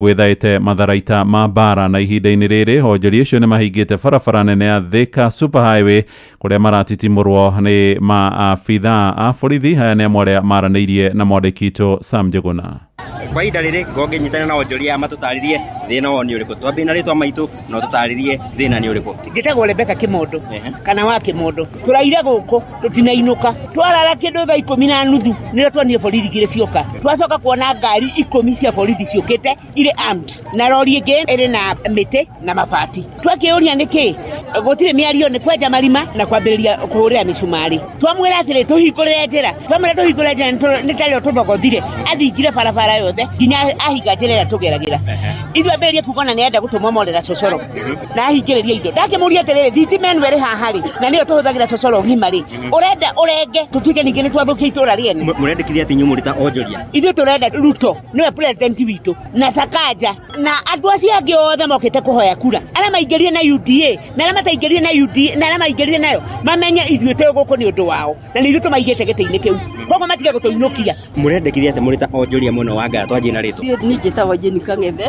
gwithaite matharaita ma bara na ihinda-inĩ rĩrĩ honjeri icio nĩ mahingĩte barabara nene ya Thika Superhighway kuria maratitimũrwo nĩ maabithaa a borithi. Haya nĩ amwe arĩa maranĩirie na mwandĩki witũ Sam Njuguna. Kwa ihinda rĩrĩ gonge nyitana na onjoria matũtarĩrie thĩna wao nĩ ũrĩkũ. Twambie na rĩtwa maitũ no tũtarĩrie thĩna nĩ ũrĩkũ. Ngĩtagwo Rebeka Kĩmondo kana wa Kĩmondo. Tũraire gũkũ tũtinainũka. Twarara kĩndũ thaa 10:30 nĩrĩo tuonire borithi igĩrĩ cioka. Twacoka kuona ngari 10 cia borithi ciũkĩte irĩ armed na rori ĩngĩ ĩrĩ na mĩtĩ na mabati. Twakĩũria nĩkĩ gũtirĩ mĩario nĩ kwenja marima na kwambĩrĩria kũhũrĩra mĩcumarĩ. Twamwĩra atĩrĩ tũhingũrĩre njĩra. Twamwĩra tũhingũrĩre njĩra nĩ tarĩo tũthogothire athingire barabara yothe nginya ahinga njĩra ĩrĩa tũgeragĩra. Ithuĩ ambĩrĩrie kuugana nĩ enda gũtũmwo morera cocoro na ahingĩrĩria indo. Ndakĩmũria atĩrĩrĩ thitima ĩno ĩrĩ haha rĩ na nĩyo tũhũthagĩra cocoro ng'ima rĩ ũrenda ũrenge tũtuĩke ningĩ nĩ twathũkia itũra rĩene. Mũrendekithia atĩ inyuĩ mũrĩ ta onjoria. Ithuĩ tũrenda Ruto nĩwe president witũ na Sakaja na andũ acio angĩ othe mokĩte kũhoya kura arĩa maingĩrire na UDA na arĩa mataingĩrire na UDA na arĩa maingĩrire nayo mamenye ithuĩ twĩ gũkũ nĩ ũndũ wao na nĩ ithuĩ tũmaigĩte gĩtĩ-inĩ kĩu koguo matige gũtũinũkia. Mũrendekithia atĩ mũrĩ ta onjoria mwena wa Ngara. Twanjie na rĩtwa. Niĩ njĩtagwo Jeni Kang'ethe.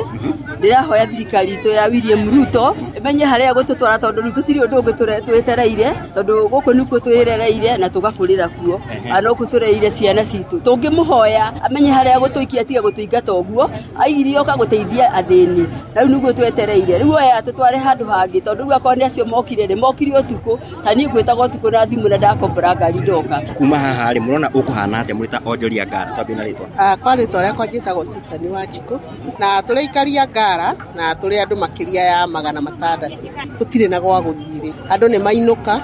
Ndĩrahoya thirikari itũ ya William Ruto ĩmenye harĩa gũtũtwara tondũ rĩu tũtirĩ ũndũ ũngĩ twetereire tondũ gũkũ nĩkuo twĩrereire na tũgakũrĩra kuo no gũtũreire ciana citũ. Tũngĩmũhoya amenye harĩa gũtũikia tiga gũtũingata ũguo aigire oka gũteithia athĩni rĩu nĩguo twetereire rĩu oya tũtware handũ hangĩ tondũ rĩu akorwo nĩ acio mokire ũtukũ ta niĩ ngwĩtaga ũtukũ na thimũ na ndakombora ngari ndoka. Kuma haha rĩ mũrona ũkũhana atĩa mũrĩ ta onjoria Ngara? Twambie na rĩtwa. Kwa rĩtwa rĩakwa njĩtagwo Susan Wanjikũ na tũrĩ aikaria Ngara na tũrĩ andũ makĩria ya 600 tũtirĩ na gwa gũthiĩ. Andũ nĩ mainũka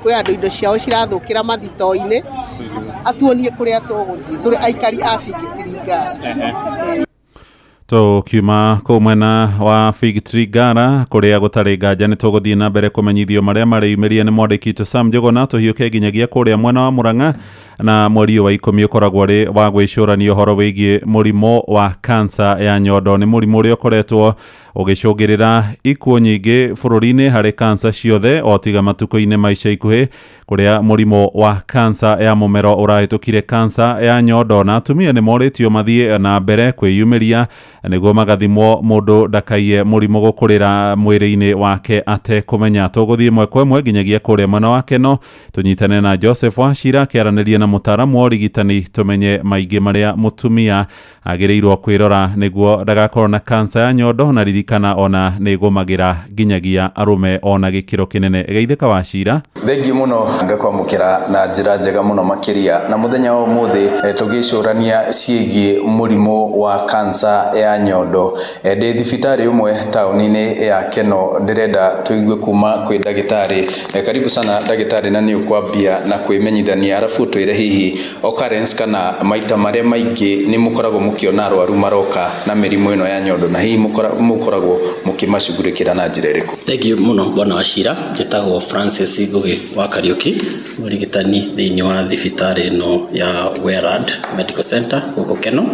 kwĩ andũ indo ciao cirathũkĩra mathito-inĩ atuonie kũrĩa tũgũthiĩ. Tũrĩ aikari a Bigitiri Ngara. Kiuma kũu mwena wa Bigitiri Ngara kũrĩa gũtarĩ nganja nĩ tũgũthiĩ na mbere kũmenyithio marĩa marĩyumĩria nĩ mwandĩki witũ Sam Njuguna. Tũhiũke nginyagia kũrĩa mwena wa Murang'a na mweri wa 10 ũkoragwo rĩ wa gwĩcũrania ũhoro wĩgiĩ mũrimũ wa kansa ya nyondo. Nĩ mũrimũ ũrĩa ũkoretwo ũgĩcũngĩrĩra ikuũ nyingĩ bũrũri-inĩ harĩ kansa ciothe o tiga matukũ-inĩ ma ica ikuhĩ kũrĩa mũrimũ wa kansa ya mũmero ũrahĩtũkire kansa ya nyondo na atumia nĩ morĩtio mathiĩ na mbere kwĩyumĩria nĩguo magathimwo mũndũ ndakaiye mũrimũ gũkũrĩra mwĩrĩ-inĩ wake atekũmenya. Tũgũthiĩ ĩmwe kwa ĩmwe nginyagia kũrĩa mwena wa Keno tũnyitane na Joseph Wachira akĩaranĩria na mũtaaramu wa ũrigitani tũmenye maingĩ marĩa mũtumia agĩrĩirwo kwĩrora nĩguo ndagakorwo na kansa ya nyondo na ririkana ona nĩgũmagĩra nginyagia arũme ona gĩkĩro kĩnene. Geithĩka Wachira. Thengiũ mũno ngakwamũkĩra na njĩra njega mũno makĩria na mũthenya wa ũmũthĩ tũgĩcũrania ciĩgiĩ mũrimũ wa kansa ya nyondo. Ndĩ thibitarĩ ũmwe taũni-inĩ ya Keno ndĩrenda tũigue kuma kwĩ ndagĩtarĩ. Karibu sana ndagĩtarĩ na nĩ ũkwambia na kwĩmenyithania arabu twĩre hihi occurrence kana maita marĩa maingĩ nĩ mũkoragwo mũkĩona arwaru maroka na mĩrimũ ĩno ya nyondo na hihi mũkoragwo mũkĩmacugurĩkĩra na njĩra ĩrĩkũ? Thengiũ mũno bwana Wachira. Njĩtagwo Francis Ngũgĩ wa Kariũki mũrigitani thĩinĩ wa thibitarĩ ĩno ya Werad Medical Center gũkũ Keno.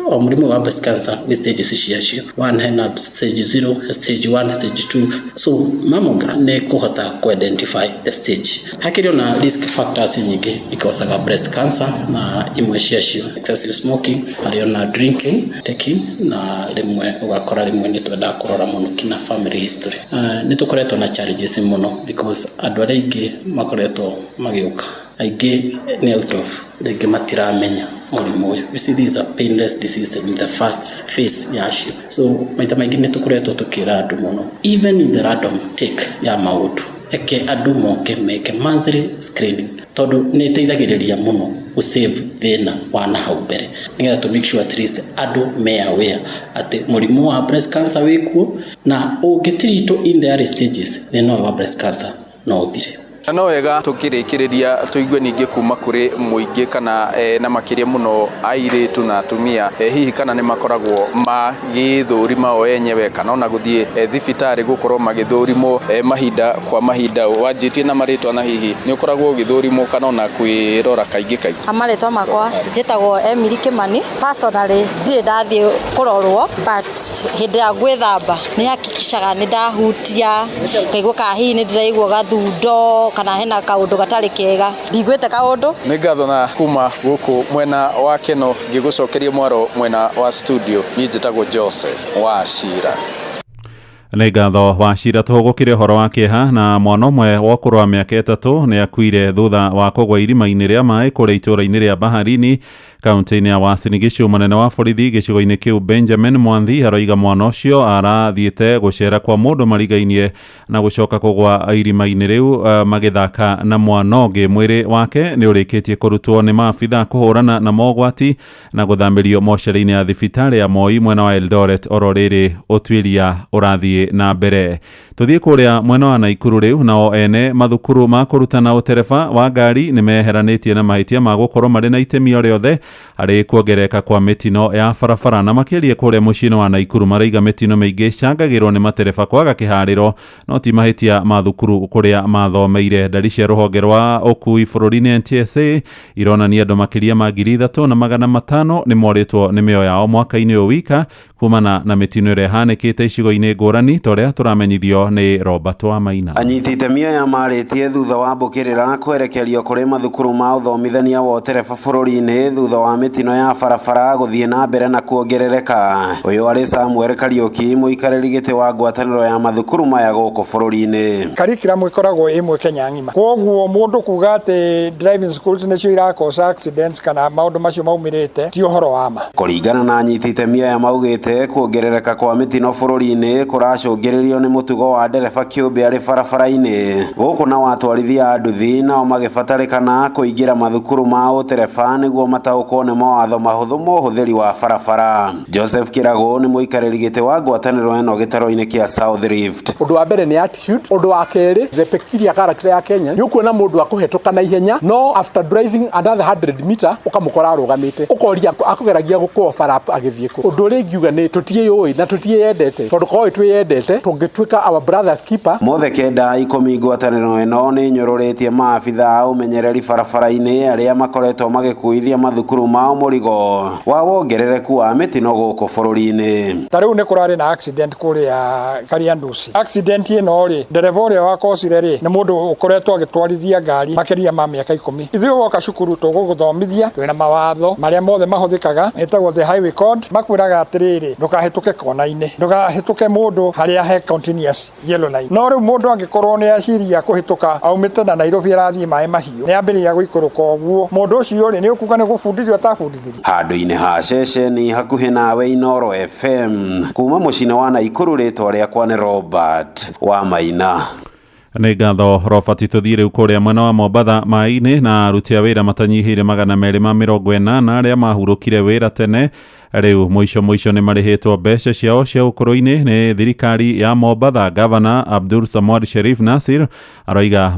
Mũrimũ wa breast cancer with stages ciacio hena stage 0, stage 1, stage 2. So mammogram nĩ kũhota identify the stage. Hakĩrĩ na risk factors nyingĩ ikosaga breast cancer na imwe ciacio excessive smoking, harĩ na drinking, taking na rĩmwe ũgakora rĩmwe nĩ twenda kũrora mũno kina family history. Nĩ tũkoretwo na challenges mũno because andũ arĩa aingĩ makoretwo magĩũka aingĩ nĩ out of rĩngĩ matiramenya mũrimũ ũyũ. You see, these are painless disease in the first phase yacio. So maita maingĩ nĩ tũkoretwo tũkĩra andũ mũno even in the random take ya maũndũ eke andũ moke meke monthly screening tondũ nĩ ĩteithagĩrĩria mũno gũsave thĩna wa nahau mbere nĩgetha to make sure at least andũ me aware atĩ mũrimũ wa breast cancer wĩkuo na ũngĩtreatwo in the early stages thĩna wa breast cancer no ũthire. No wega tukirikiriria tuigue ningĩ kuma kuri muingĩ kana na makĩria mũno airĩtu na atumia hihi kana nĩ makoragwo magĩthũrima o enyewe kana ona gũthiĩ thibitarĩ gũkorwo magĩthũrimwo mahinda kwa mahinda. Wanjĩtie na marĩtwa na hihi nĩ ũkoragwo ũgĩthũrimwo kana ona kwĩrora kaingĩ kaingĩ? Amarĩtwa makwa njĩtagwo Emily Kimani. Personally ndirĩ ndathiĩ kũrorwo but hĩndĩ ya gwĩthamba nĩ hakikishaga nĩ ndahutia kaigua kana hihi nĩ ndĩraigua gathundo kana hena kaundu gatari kega ndigwete kaundu nĩ ngatho na kuma gũkũ mwena wa Keno ngĩgũcokeria mwaro mwena wa studio niĩ njĩtagwo Joseph Wachira. Nĩ ngatho Wachira tũgũkire ũhoro wa kĩeha na mwana ũmwe wa ũkũrũ wa mĩaka 3 nĩ akuire thutha wa kũgwa irima-inĩ rĩa maĩ kũrĩa itũũra-inĩ rĩa Baharini kaunti-inĩ ya Uasin Gishu. Mũnene wa borithi gĩcigo-inĩ kĩu Benjamin Mwanthi aroiga mwana ũcio arathiĩte gũcera kwa mũndũ marigainie na gũcoka kũgwa irima-inĩ rĩu magĩthaka na mwana ũngĩ. Mwĩrĩ wake nĩ ũrĩkĩtie kũrutwo nĩ maabitha kũhũrana na mogwati na gũthamĩrio mocarĩ-inĩ ya thibitarĩ ya Moi mwena wa Eldoret. Oro rĩrĩ ũtuĩria ũrathiĩ na mbere. Tuthiĩ kũrĩa mwena wa Naikuru rĩu nao ene mathukuru ma kũrutana ũtereba wa ngari nĩ meheranĩtie na mahĩtia ma gũkorwo marĩ na itemi o rĩothe harĩ kuongereka kwa mĩtino ya barabara, na makĩria kũrĩa mũciĩ-inĩ wa Naikuru maraiga mĩtino mĩingĩ cangagĩrwo nĩ matereba kwaga kĩharĩro no ti mahĩtia ma thukuru kũrĩa mathomeire. Ndari cia rũhonge rwa ũkui bũrũri-inĩ NTSA ironania andũ makĩria ma 3,500 nĩ morĩtwo nĩ mĩoyo yao mwaka-inĩ ũyũ wika kumana na mĩtino ĩrĩa ĩhanĩkĩte icigo-inĩ ngũrani torĩa tũramenyithio nĩ Robert wa Maina. Anyiti itemi aya marĩtie thutha wa mbũkĩrĩra kwerekerio kũrĩ mathukuru ma ũthomithania wa ũtereba bũrũri-inĩ thutha wa mĩtino ya barabara gũthiĩ na mbere na kuongerereka. Ũyũ arĩ Samuel Kariuki, mũikarĩri gĩtĩ wa ngwatanĩro ya mathukuru maya gũkũ bũrũri-inĩ. Curriculum ĩkoragwo ĩmwe Kenya ng'ima, koguo mũndũ kuga atĩ driving schools nĩcio irakosa accidents kana maũndũ macio maumĩrĩte ti ũhoro wa ma. Kũringana na anyiti itemi aya maugĩte kuongerereka kwa mĩtino bũrũri-inĩ kũracũngĩrĩrio nĩ mũtugo wa ndereba kĩũmbe arĩ barabara-inĩ. Gũkũ na watwarithia a nduthi nao magĩbatarĩkana kũingĩra mathukuru ma ũtereba nĩguo mataũkwo nĩ mawatho mahũthũ ma ũhũthĩri wa barabara. Joseph Kirago nĩ mũikarĩri gĩtĩ wa ngwatanĩro ĩno gĩtaro-inĩ kĩa South Rift. Ũndũ wa mbere nĩ attitude, ũndũ wa kerĩ the peculiar character ya Kenya nĩ ũkuona mũndũ akũhetũka na ihenya no after driving another 100 meter ũkamũkora arũgamĩte ũkoria akũgeragia gũkũofa rap agĩthiĩ kũ. Ũndũ ũrĩa ingiuga nĩ tũtiĩyũĩ na tũtiĩyendete tondũ korwo twĩyendete tũngĩtuĩka our brothers keeper. Mothe kenda ikũmi ngwatanĩro ĩno nĩ nyũrũrĩtie maabitha a ũmenyereri barabara-inĩ arĩa makoretwo magĩkuithia mathukuru mao mũrigo wa wongerereku wa mĩtino gũkũ bũrũri-inĩ. Ta rĩu nĩ kũrarĩ na accident kũrĩa Kariandusi. Accident ĩno rĩ ndereba ũrĩa wakocire rĩ nĩ mũndũ ũkoretwo agĩtwarithia ngari makĩria ma mĩaka 10. Ithuĩ woka cukuru tũgũgũthomithia twĩna mawatho marĩa mothe mahũthĩkaga ĩtagwo the highway code. Makwĩraga atĩrĩrĩ ndũkahĩtũke kona-inĩ, ndũkahĩtũke mũndũ harĩa he continuous yellow line. No rĩu mũndũ angĩkorwo nĩ aciria kũhĩtũka aumĩte na Nairobi arathiĩ maĩ mahiũ nĩ ambĩrĩria gũikũrũka ũguo mũndũ ũcio rĩ nĩ ũkuga nĩ gũbundithio atabundithĩrio. Handũ-inĩ ha ceceni hakuhĩ nawe Inoro FM kuma mũciĩ wa Naikuru, rĩtwa rĩakwa nĩ Robert wa Maina. Nĩ ngatho Robert. Tũthiĩ rĩu kũrĩa mwena wa Mombatha maĩ-inĩ na aruti a wĩra matanyihĩire 240 arĩa mahurũkire wĩra tene rĩu mũico nĩ marĩhĩtwo mbeca ciao cia ũkũrũ-inĩ nĩ thirikari ya Mombatha. Gavana Abdul Samad Sharif Nasir aroiga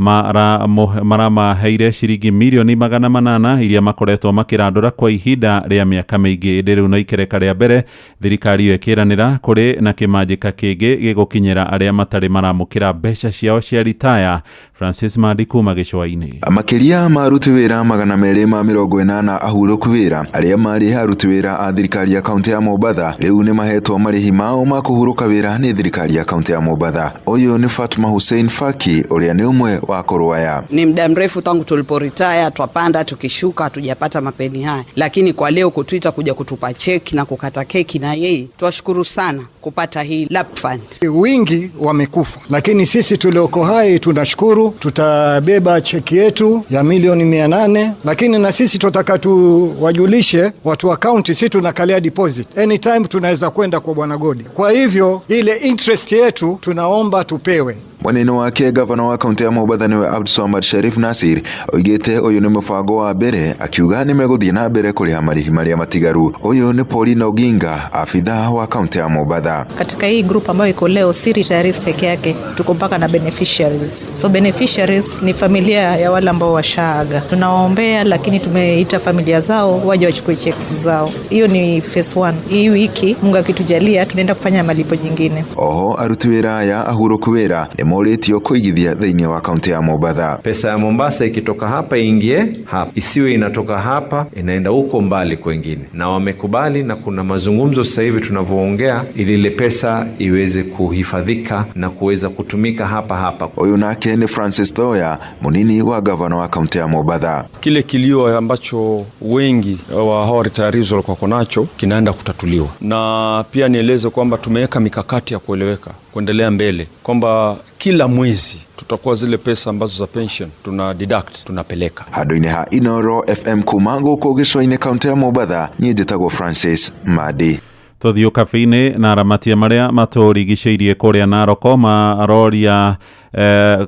maramaheire ciringi mirioni 800 iria makoretwo makĩrandũra kwa ihinda rĩa mĩaka mĩingĩ. Ĩndĩ rĩu no ikereka rĩa mbere thirikari ĩyo ĩkĩranĩra kũrĩ na kĩmanjĩka kĩngĩ gĩgũkinyĩra arĩa matarĩ maramũkĩra mbeca ciao cia ritaya. Francis Madi kuma gĩcũa-inĩ. Makĩria ma aruti wĩra 240 ahurũku wĩra arĩa marĩ aruti wĩra a thirikari ya kaunti ya Mombatha rĩu nĩ mahetwo marĩhi mao ma kũhurũka wĩra nĩ thirikari ya kaunti ya Mombatha. Ũyũ nĩ Fatma Hussein Faki ũrĩa nĩ umwe wa akũrũ aya. Ni muda mrefu tangu tuliporetire, twapanda tukishuka, hatujapata mapeni haya, lakini kwa leo kutuita kuja kutupa cheki na kukata keki na yeye, twashukuru sana kupata hii lap fund. Wingi wamekufa, lakini sisi tulioko hai tunashukuru. Tutabeba cheki yetu ya milioni 800, lakini na sisi tutaka tuwajulishe watu wa county, sisi tunakalia deposit anytime, tunaweza kwenda kwa Bwana Godi. Kwa hivyo ile interest yetu tunaomba tupewe. Mwanene wake gavana wa kaunti ya Mombatha niwe Abdul Samad Sharif Nasir oigĩte ũyũ nĩ mũbango wa mbere, akiuga nĩ megũthiĩ na mbere kũrĩha marĩhi marĩa matigaru. Ũyũ nĩ Paulina Oginga, afidha wa kaunti ya Mombatha. Katika hii group ambayo iko leo si retirees peke yake, tuko mpaka na beneficiaries. So beneficiaries ni familia ya wale ambao washaaga. Tunawaombea, lakini tumeita familia zao waje wachukue checks zao. Hiyo ni phase 1. Hii wiki Mungu akitujalia tunaenda kufanya malipo nyingine. Oho aruti wĩra ya ahurũku wĩra moritio kuigithia thĩinĩ wa kaunti ya Mombasa. Pesa ya Mombasa ikitoka hapa ingie hapa, isiwe inatoka hapa inaenda huko mbali kwingine, na wamekubali, na kuna mazungumzo sasa hivi tunavyoongea ili ile pesa iweze kuhifadhika na kuweza kutumika hapa. Huyu nake ni Francis Thoya, munini wa gavana wa kaunti ya Mombasa. Kile kilio ambacho wengi wa hao retirees walikuwa nacho kinaenda kutatuliwa, na pia nieleze kwamba tumeweka mikakati ya kueleweka kuendelea mbele, kwamba kila mwezi tutakuwa zile pesa ambazo za pension tuna deduct tunapeleka. Handu-inĩ ha Inoro FM kuma gũkũ gĩcũa-inĩ kaunti ya Mombasa, niĩ njĩtagwo Francis Madi. Tuthiũ kabi-inĩ na aramatia marĩa matũrigicĩirie kũrĩa Naroko maroria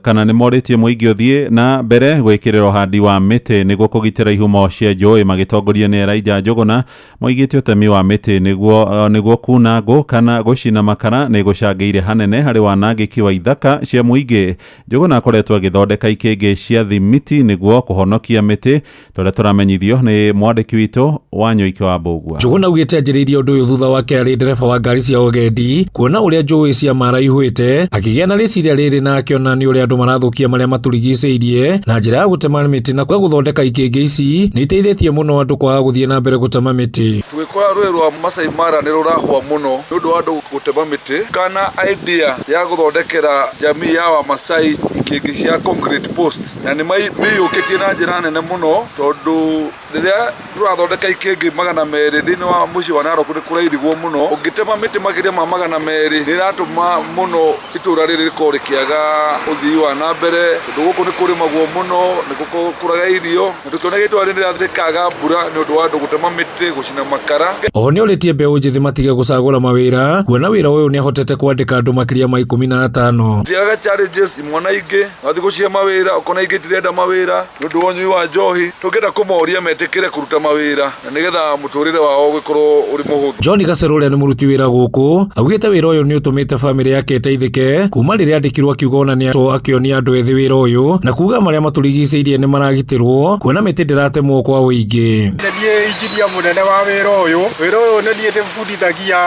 kana nĩ morĩtie mũingĩ ũthiĩ na mbere gwĩkĩrĩra ũhandi wa mĩtĩ nĩguo kũgitĩra ihumo cia njũĩ, magĩtongoria nĩ Elijah Njũgũna. Moigĩte ũtemi wa mĩtĩ nĩguo kuna ngũ kana gũcina makara nĩ gũcangĩire hanene harĩ wanangĩki wa ithaka cia mũingĩ. Njũgũna akoretwo agĩthondeka ikĩngĩ cia thimiti nĩguo kũhonokia mĩtĩ, tũrĩa tũramenyithio nĩ mwandĩki witũ wa Nyoike wa Mbũgua. Njũgũna augĩte anjĩrĩirie ũndũ ũyũ thutha wake arĩ ndereba wa ngari cia ũgendi, kuona ũrĩa njũĩ cia maraihũĩte, akĩgĩa na rĩciria rĩrĩ na akĩona nĩ ũrĩa andũ marathũkia marĩa matũrigicĩirie na njĩra ya gũtema mĩtĩ na gũthondeka ikĩngĩ ici nĩ iteithĩtie mũno andũ kwaga gũthiĩ na mbere gũtema mĩtĩ. Tũgĩkora rũĩ rwa Masai Mara nĩ rũrahũa mũno nĩ ũndũ wa andũ gũtema mĩtĩ, kana idea ya gũthondekera jamii ya Wamasai ikĩngĩ cia concrete post, na nĩ mĩiyũkĩtie na njĩra nene mũno, tondũ rĩrĩa tũrathondeka ikĩngĩ 200 thĩinĩ wa mũciĩ wa Narok nĩ kũrairigwo mũno. Ũngĩtema mĩtĩ makĩria ma 200 nĩ ĩratũma mũno itũra rĩrĩ rĩkorwo rĩkĩaga ũthii wa na mbere, tondũ gũkũ nĩ kũrĩmagwo mũno, nĩ gũkũraga irio, na tũkĩona itũra rĩrĩ rĩrĩkaga mbura nĩ ũndũ wa andũ gũtema mĩtĩ, gũcina makara. Oho nĩ ũrĩtie mbeũ njĩthĩ matige gũcagũra mawĩra, kuona wĩra ũyũ nĩ ahotete kwandĩka andũ makĩria ma 15. Ndiaga challenges imwana ingĩ wathi gũcia mawĩra, ũkona ingĩ tirenda mawĩra nĩ ũndũ wa ũnyui wa njohi, tũngĩenda kũmoria metĩkĩre kũruta mawĩra na nĩgetha mũtũrĩre wao ũgĩkorwo ũrĩ mũhũthũ. John Gacerũ ũrĩa nĩ mũruti wĩra gũkũ augĩte wĩra ũyũ nĩ ũtũmĩte bamĩrĩ yake ĩteithĩke, kuma rĩrĩa andĩkirwo akiuga ona nĩ akĩonia andũ ethĩ wĩra ũyũ, na kuga marĩa matũrigicĩirie nĩ maragitĩrwo, kuona mĩtĩ ndĩratemwo kwa ũingĩ. Niĩ injinia mũnene wa wĩra ũyũ nĩ niĩ ndĩbundithagia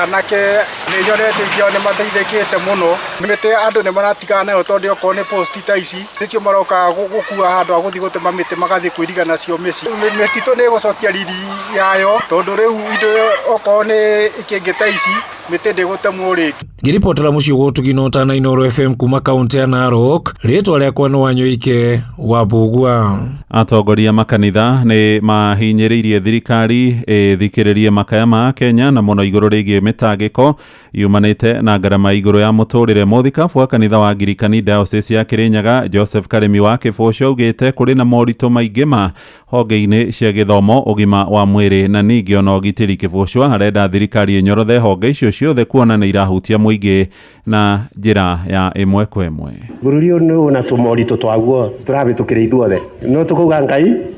anake, nĩ nyonete ingĩ nĩ mateithĩkĩte mũno. Mĩtĩ andũ nĩ maratigana nayo, tondũ okorwo nĩ post ta ici nĩcio maroka gũkua handũ ha gũthiĩ gũtema mĩtĩ magathiĩ kwĩriga nacio mĩciĩ. Mĩtitũ nĩ ĩgũcokia riri yayo, tondũ rĩu indo okorwo nĩ ikĩngĩ ta ici mĩtĩ ndĩgũtemwo rĩngĩ. Ngĩribotera mũciĩ gũtũgino ta Inoro FM kuma kaunti ya Narok, rĩtwa rĩakwa nĩ wa Nyoike wa Mbũgua. Atongoria makanitha nĩ mahinyĩrĩirie thirikari ĩthikĩrĩrie makaya ma Kenya na mũno igũrũ rĩgiĩ mĩtangĩko yumanĩte na ngarama igũrũ ya mũtũrĩre. Mũthikabu wa kanitha wa Anglikani Diocese ya Kĩrĩnyaga Joseph Karemi wa Kĩbũcũ augĩte kũrĩ na moritũ maingĩ ma honge-inĩ cia gĩthomo, ũgima wa mwĩrĩ na ningĩ ona ũgitĩri. Kĩbũcũ arenda thirikari ĩnyorothe honge icio ciothe kuona nĩ irahutia mũingĩ na njĩra ya ĩmwe kwa ĩmwe. Bũrũri ũyũ nĩ ũna tũmoritũ twaguo tũrabĩtũkĩra ithuothe, no tũkauga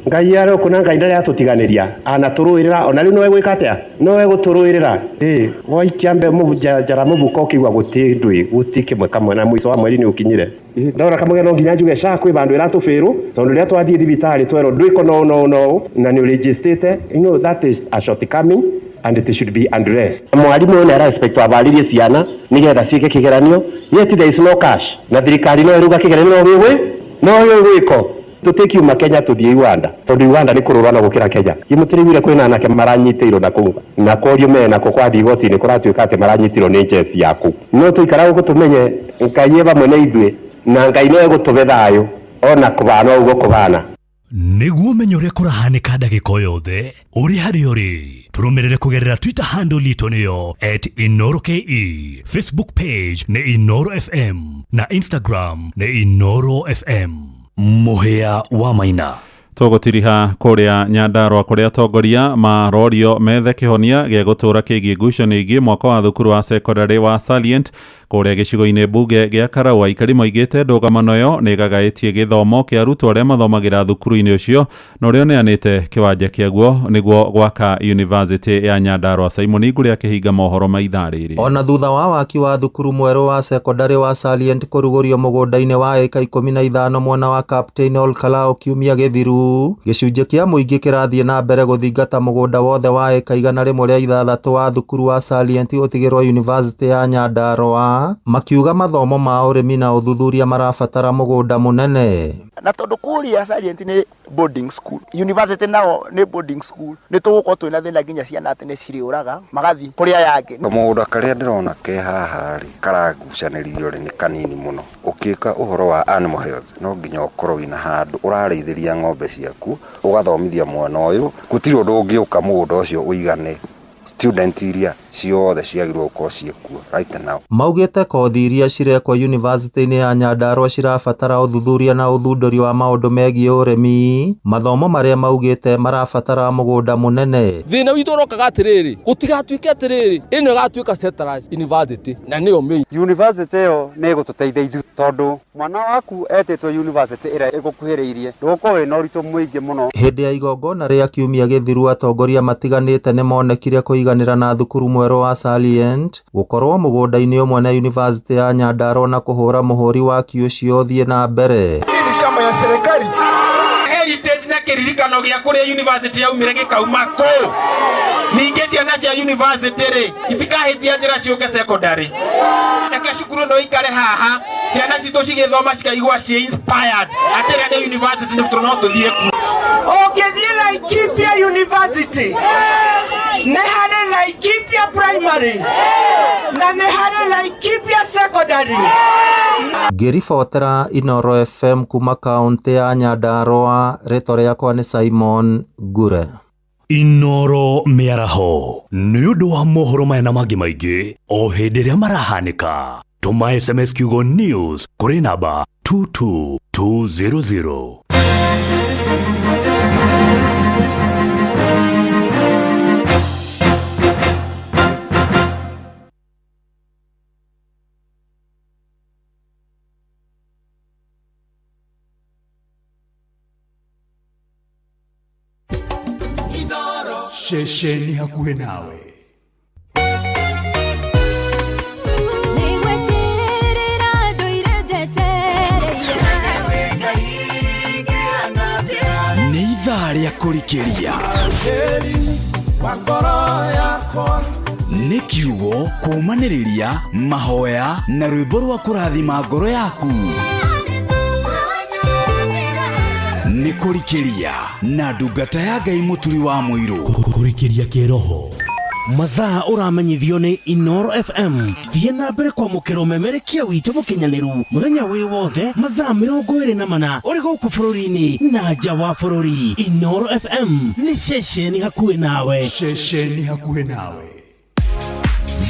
Ngai arokuna Ngai ndarĩ atũtiganĩria, anatũrũĩrĩra ona rĩu no egwĩka atĩa, no egũtũrũĩrĩra woikiambe mũjara mũbuko ũkĩigua gũti kĩmwe kamwe na mũico wa mweri nĩ ũkinyire. Ndora kamwe no nginya njuge SHA kwĩ bandũ ĩratũbĩrũ, tondũ rĩrĩa twathiĩ thibitarĩ twerwo ndwĩko no na nĩ ũregistrĩte, that is a shortcoming and it should be addressed. Mwarimũ nĩ arespect abaririe ciana nigetha ciĩke kĩgeranio, yet there is no cash, na thirikari no ĩruga kĩgeranio no gwĩko tũtĩkiuma Kenya tũthiĩ Uganda, tondũ Uganda nĩ kũrũrana gũkĩra Kenya. Mũtĩrĩgire kwĩna anake maranyitĩirwo na kũrio mena kũkwathi igoti-inĩ kũratuĩka atĩ maranyitirwo nĩ njeci yaku. No tũikara gũkũ tũmenye Ngai e bamwe na ithuĩ, na Ngai no egũtũbe thayũ ona kũbana ũguo kũbana. Nĩguo menye ũrĩa kũrahanĩka ndagĩka yothe ũrĩ harĩa ũrĩ, tũrũmĩrĩre kũgerera Twitter handle itũ nĩyo @InoroKE, Facebook page nĩ Inoro FM na Instagram nĩ Inoro FM. Mũhĩa wa Maina. Tũgũtiriha kũrĩa Nyandarua kũrĩa atongoria marorio methe kĩhonia gĩa gũtũũra kĩgiĩ ngucanio ingĩ mwaka wa thukuru wa secondary wa Salient kũrĩa gĩcigo-inĩ mbunge gĩa Karawa. Aikari moigĩte ndũgamano ĩyo nĩ ĩgagaĩtie gĩthomo kĩa arutwo arĩa mathomagĩra thukuru-inĩ ũcio na ũrĩa ũneanĩte kĩwanja kĩaguo nĩguo gwaka University ya Nyandarua. Simon Igũrĩ akĩhinga mohoro ma ithaa rĩrĩ. Ona thutha wa waki wa thukuru mwerũ wa secondary wa Salient kũrugũrio mũgũnda-inĩ wa eka 15 mwena wa Captain Olkalao kiumia gĩthiru, Kiambu gicunjĩ kĩa mũingĩ kĩrathiĩ na mbere gũthingata mũgũnda wothe wa eka 106 wa thukuru wa Salient ũtigĩrwo University ya Nyandarua makiuga mathomo ma ũrĩmi na ũthuthuria marabatara mũgũnda mũnene. Na tondu kuria Salient ni boarding school, university nao ni boarding school, ni tugukorwo twina thina nginya ciana atĩ nĩ ciriũraga magathi kuria yake. Mũgũnda karĩa ndĩrona ke haha rĩ karagucanĩrio rĩ nĩ kanini mũno. Ũkĩka ũhoro wa animal health no nginya ũkorwo wĩna handũ ũrarĩithĩria ng'ombe ciaku ũgathomithia mwana ũyũ gũtirĩ ũndũ ũngĩũka mũgũnda ũcio ũigane. Student iria ciothe ciagirwo gũkorwo ciĩkuo right now. Maugĩte kothi iria cirekwo University-inĩ ya Nyandarua cirabatara ũthuthuria na ũthundũri wa maũndũ megiĩ ũrĩmi, mathomo marĩa maugĩte marabatara mũgũnda mũnene. Thĩna witũ ũrokaga atĩrĩrĩ, gũtigatuĩke atĩrĩrĩ, ĩno ĩgatuĩka centralized university na nĩyo main. University ĩyo nĩ ĩgũtũteithia ithuĩ tondũ mwana waku etĩtwo university ĩrĩa ĩgũkuhĩrĩirie ndũgũkorwo na ũritũ mũingĩ mũno. Hĩndĩ ya igongona rĩa kiumia gĩthiru atongoria matiganĩte nĩ monekire kũiganĩra na thukuru mwerũ wa Salient gũkorwo mũgũnda-inĩ ũmwe na University ya Nyandarua na kũhũra mũhũri wa kiũcio thiĩ na mbere. Ni shamba ya serikali. Heritage na kĩririkano gĩa kũrĩa university yaumire gĩkauma kũ. Ningĩ ciana cia university rĩ itikahĩtia njĩra ciũke secondary. Reke cukuru no ikare haha ciana citũ cigĩthoma cikaigua ciĩ inspired atĩrĩa nĩ university nĩ tũno tũthiĩ ku. Ũngĩthiĩ Laikipia University nĩ harĩ Laikipia Primary na nĩ harĩ Laikipia Secondary. Ngĩribotera Inooro FM kuma kaunti ya Nyandarua, rĩtwa rĩakwa nĩ Simon Ngure. Inooro mĩaraho nĩ ũndũ wa mohoro maya na mangĩ maingĩ o hĩndĩ ĩrĩa marahanĩka. Tũma SMS kiugo news kũrĩ namba 22200. Shesheni hakuhe nawe. Nĩ ithaa rĩa kũrikĩria nĩ kiugo kũmanĩrĩria mahoya na rwĩmbo rwa kũrathima ngoro yaku. Nĩ kũrikĩria na ndungata ya Ngai mũturi wa mũirũ. Kũrikĩria kĩroho mathaa ũramenyithio nĩ Inooro FM. Thiĩ na mbere kwamũkĩra ũmemerekia witũ mũkinyanĩru mũthenya wĩ wothe mathaa 24 ũrĩ gũkũ bũrũri-inĩ na nja wa bũrũri. Inooro FM nĩ ceceni hakuhĩ nawe. Ceceni hakuhĩ nawe.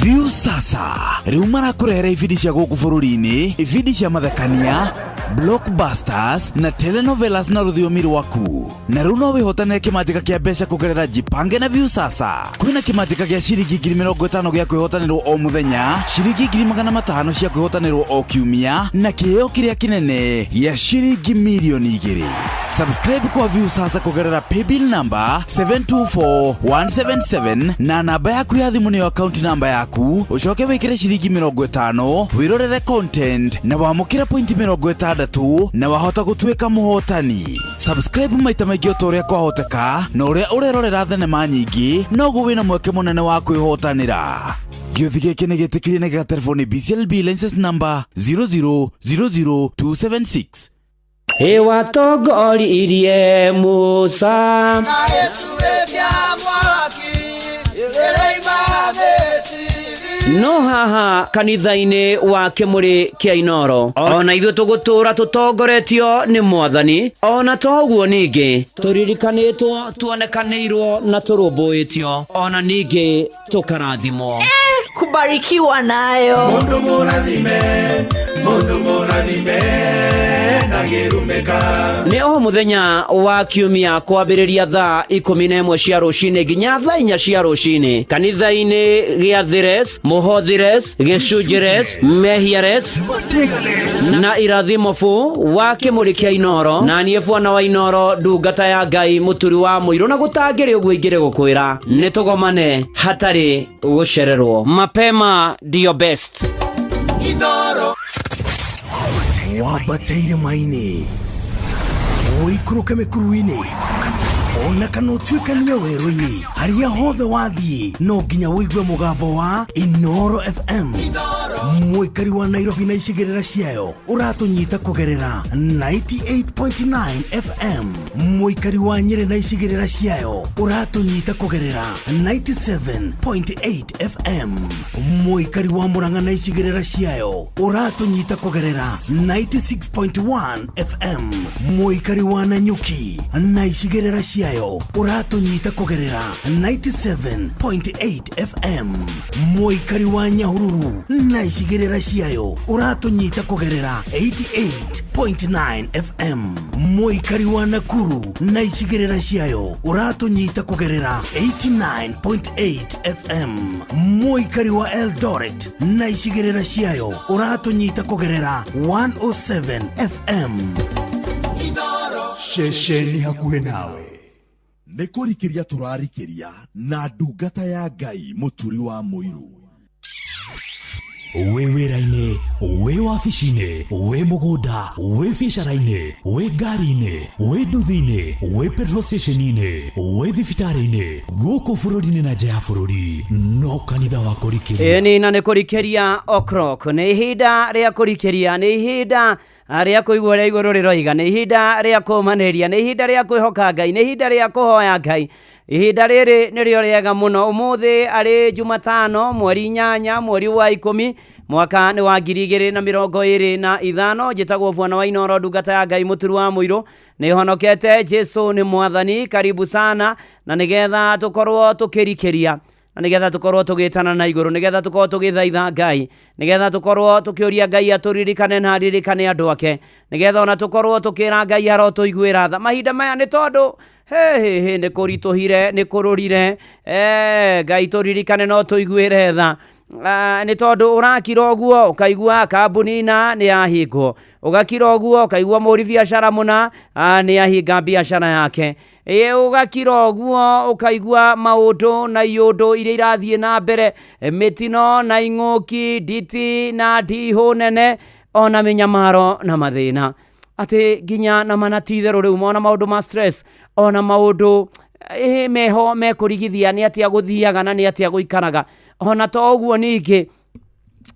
View sasa rĩu marakũrehera ibindi cia gũkũ bũrũri-inĩ, ibindi cia mathekania, blockbusters na telenovelas na rũthiomi rwaku. Na rĩu no wĩhotanĩre kĩmanjĩka kĩa mbeca kũgerera Jipange na View sasa. Kwĩna kĩmanjĩka gĩa ciringi 50,000 gĩa kwĩhotanĩrwo o mũthenya, ciringi 500,000 cia kwĩhotanĩrwo o kiumia na kĩheo kĩrĩa kĩnene gĩa ciringi milioni 2. Subscribe kwa View sasa kũgerera paybill number 724177 na namba yaku ya thimũ nĩyo account number yaku. Ucoke wĩkĩre ciringi 50 wĩrorere content na wamũkĩra point 60 na wahota gũtuĩka mũhotani. Subscribe maita maingĩ o ta ũrĩa kwahoteka na ũrĩa ũrerorera thenema nyingĩ noguo wĩna mweke mũnene wa kwĩhotanĩra. Gĩũthi gĩkĩ nĩ gĩtĩkĩrie na gĩgatelefoni BCLB license number 0000276. Ewa tongori irie Musa no haha kanitha-inĩ wa Kĩmũrĩ kĩa Inooro ona ithuĩ tũgũtũra tũtongoretio nĩ Mwathani, ona toguo ningĩ tũririkanĩtwo, tuonekanĩirwo na tũrũmbũĩtio, ona ningĩ tũkarathimwo. Kubarikiwa nayo. Mundu mũrathime na gĩrumĩka. Nĩ o mũthenya wa kiumia kwambĩrĩria thaa 11 cia rũcinĩ nginya thaa 4 cia rũcinĩ kanitha-inĩ gĩa Thires, Mũhothires, Gĩcunjĩres, Mehiares na Irathimofu wa Kĩmũrĩ kĩa Inooro. Na niĩ bwana wa Inooro, ndungata ya Ngai mũturi wa mũirũ, na gũtangĩrĩ ũguo ingĩrĩ gũkwĩra nĩ tũgomane hatarĩ gũcererwo. Mapema ndio best. Inooro wabateire maini oikũrũke mĩkuru-inĩ ona kana ũtuĩkanie werũ-inĩ harĩa hothe wathiĩ no nginya wĩigue mũgambo wa Inoro FM mũikari wa Nairobi na icigĩrĩra ciayo ũratũnyita kũgerera 98.9 FM mũikari wa Nyĩrĩ na icigĩrĩra ciayo ũratũnyita kũgerera 97.8 FM mũikari wa Murang'a na icigĩrĩra ciayo ũratũnyita kũgerera 96.1 FM mũikari wa Nanyuki na icigĩrĩra ciayo ũratũnyita kũgerera 97.8 FM mũikari wa Nyahururu na icigĩrĩra ciayo ũratũnyita kũgerera 88.9 FM mũikari wa Nakuru na icigĩrĩra ciayo ũratũnyita kũgerera 89.8 FM mũikari wa Eldoret na icigĩrĩra ciayo ũratũnyita kũgerera 107 FM Shesheni hakuhĩ nawe nĩ kũrikĩria tũrarikĩria na ndungata ya Ngai mũturi wa mũiru wĩ wĩra-inĩ wĩ wabici-inĩ wĩ mũgũnda wĩ biacara-inĩ wĩ ngari-inĩ wĩ nduthi-inĩ wĩ petrol station-inĩ wĩ thibitarĩ-inĩ gũkũ bũrũri-inĩ na nja ya bũrũri no kanitha wa kũrikĩria ĩni na nĩ kũrikĩria O'Clock nĩ ihinda rĩa kũrikĩria nĩ ihinda rĩa kũigua rĩa igũrũ rĩroiga nĩ ihinda rĩa kũmanĩria nĩ ihinda rĩa kwĩhoka Ngai nĩ ihinda rĩa kũhoya Ngai ihinda rĩrĩ nĩrĩo rĩega mũno ũmũthĩ arĩ Jumatano mweri 8 mweri wa 10 mwaka nĩ wa 2025 njĩtagwo Bwana wa Inoro ndungata ya Ngai mũturu wa mũirũ nĩ honokete Jesu nĩ mwathani karibu sana na nĩgetha tũkorwo tũkĩrikĩria na nĩgetha tũkorwo tũgĩtana na igũrũ nĩgetha tũkorwo tũgĩthaitha Ngai nĩgetha tũkorwo tũkĩũria Ngai atũririkane na aririkane andũ ake nĩgetha ona tũkorwo tũkĩra Ngai arotũiguĩra tha mahinda maya nĩ tondũ nĩ kũritũhire nĩ kũrũrire Ngai tũririkane no tũiguĩre tha nĩ tondũ ũrakira ũguo ũkaigua kambuni na nĩ yahingwo ũgakira ũguo ũkaigua mũri biacara mũna nĩ yahinga biacara yake ũgakira ũguo ũkaigua maũndũ na iũndũ iria irathiĩ na mbere mĩtino na ing'ũki nditi na ndihũ nene ona mĩnyamaro na mathĩna atĩ nginya na manatitherũ rĩu mona maũndũ ma stress ona maũndũ meho mekũrigithia nĩ atĩa gũthiaga na nĩ atĩa gũikaraga ona to ũguo ningĩ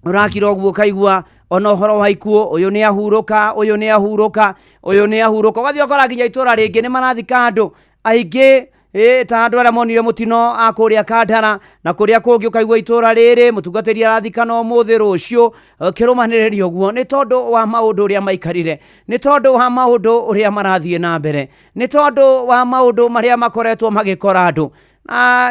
ũrakira ũguo kaigua ona ũhoro wa ikuũ ũyũ nĩ ahurũka ũyũ nĩ ahurũka ũyũ nĩ ahurũka ũgathiĩ ũkora nginya itũra rĩngĩ nĩ marathika andũ aingĩ ta andũ arĩa monire mũtino akũrĩa Kandara na kũrĩa kũngĩ ũkaigua itũra rĩrĩ mũtungatĩri arathikana ũmũthĩ rũciũ kĩrũmanĩrĩrio ũguo nĩ tondũ wa maũndũ ũrĩa maikarire nĩ tondũ wa maũndũ ũrĩa marathiĩ na mbere nĩ tondũ wa maũndũ marĩa makoretwo magĩkora andũ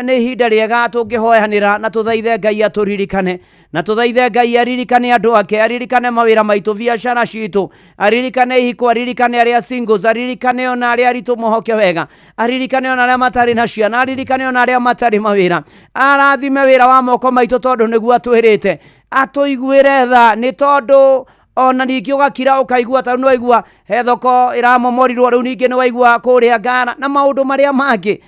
nĩ ihinda rĩega tũngĩhoyanĩra na tũthaithe Ngai atũririkane na tũthaithe Ngai aririkane andũ ake aririkane mawĩra maitũ biacara citũ aririkane ihiko aririkane arĩa singles aririkane ona arĩa aritũ mohoke wega aririkane ona arĩa matarĩ na ciana aririkane ona arĩa matarĩ mawĩra arathime wĩra wa moko maitũ tondũ nĩguo atwĩrĩte atũiguĩre tha nĩ tondũ ona ningĩ ũgakira ũkaigua ta nĩ waigua he thoko ĩramomorirwo rĩu ningĩ nĩ waigua kũrĩa Ngara na maũndũ marĩa mangĩ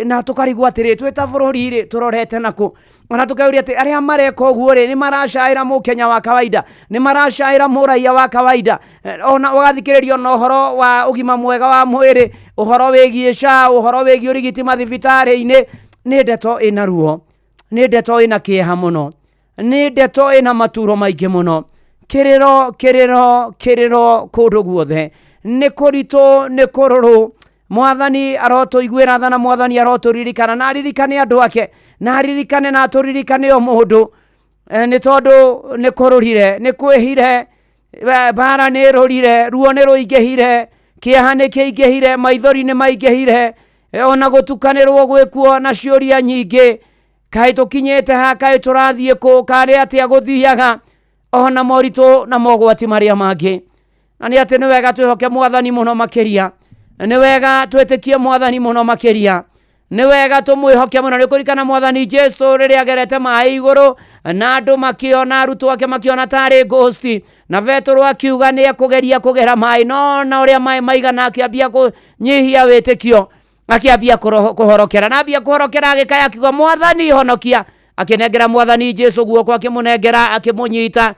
na tukarigwa atĩrĩ twĩ ta bũrũri rĩ tũrorete nakũ ona tukauria atĩ arĩa mareka ũguo rĩ nĩ maracaĩra mũkenya wa kawaida nĩ maracaĩra mũraiya wa kawaida ona ũgathikĩrĩrio na ũhoro wa ũgima mwega wa mwĩrĩ ũhoro wĩgiĩ SHA ũhoro wĩgiĩ ũrigiti mathibitarĩ-inĩ nĩ ndeto ĩna ruo nĩ ndeto ĩna kĩeha mũno nĩ ndeto ĩna maturo maingĩ mũno kĩrĩro kũndũ guothe nĩ kũritũ nĩ kũrũrũ mwathani arotũiguĩra tha na mwathani arotũririkana na aririkane andũ ake na aririkane na atũririkane o mũndũ nĩ tondũ nĩ kũrũrire nĩ kwĩhire bara nĩ rũrire ruo nĩ rũingĩhire kĩeha nĩ kĩingĩhire maithori nĩ maingĩhire ona gũtukanĩrwo gwĩkuo na ciũria nyingĩ kaĩ tũkinyĩte ha kaĩ tũrathiĩ kũ karĩ atĩa gũthiaga ona moritũ na mogwati marĩa mangĩ na nĩ atĩ nĩ wega twĩhoke mwathani mũno makĩria nĩ wega twĩtĩkie mwathani mũno makĩria nĩ wega tũmwĩhoke mũno nĩ kũrikana mwathani Jesu rĩrĩa agerete maĩ igũrũ na andũ makĩona arutwo ake makĩona tarĩ ghost na Petro akiuga nĩ ekũgeria kũgera maĩ no na ũrĩa maĩ maigana akĩambia kũnyihia wĩtĩkio akĩambia kũhorokera na ambia kũhorokera agĩkaya akiuga mwathani honokia akĩnengera mwathani Jesu guoko akĩmũnengera akĩmũnyita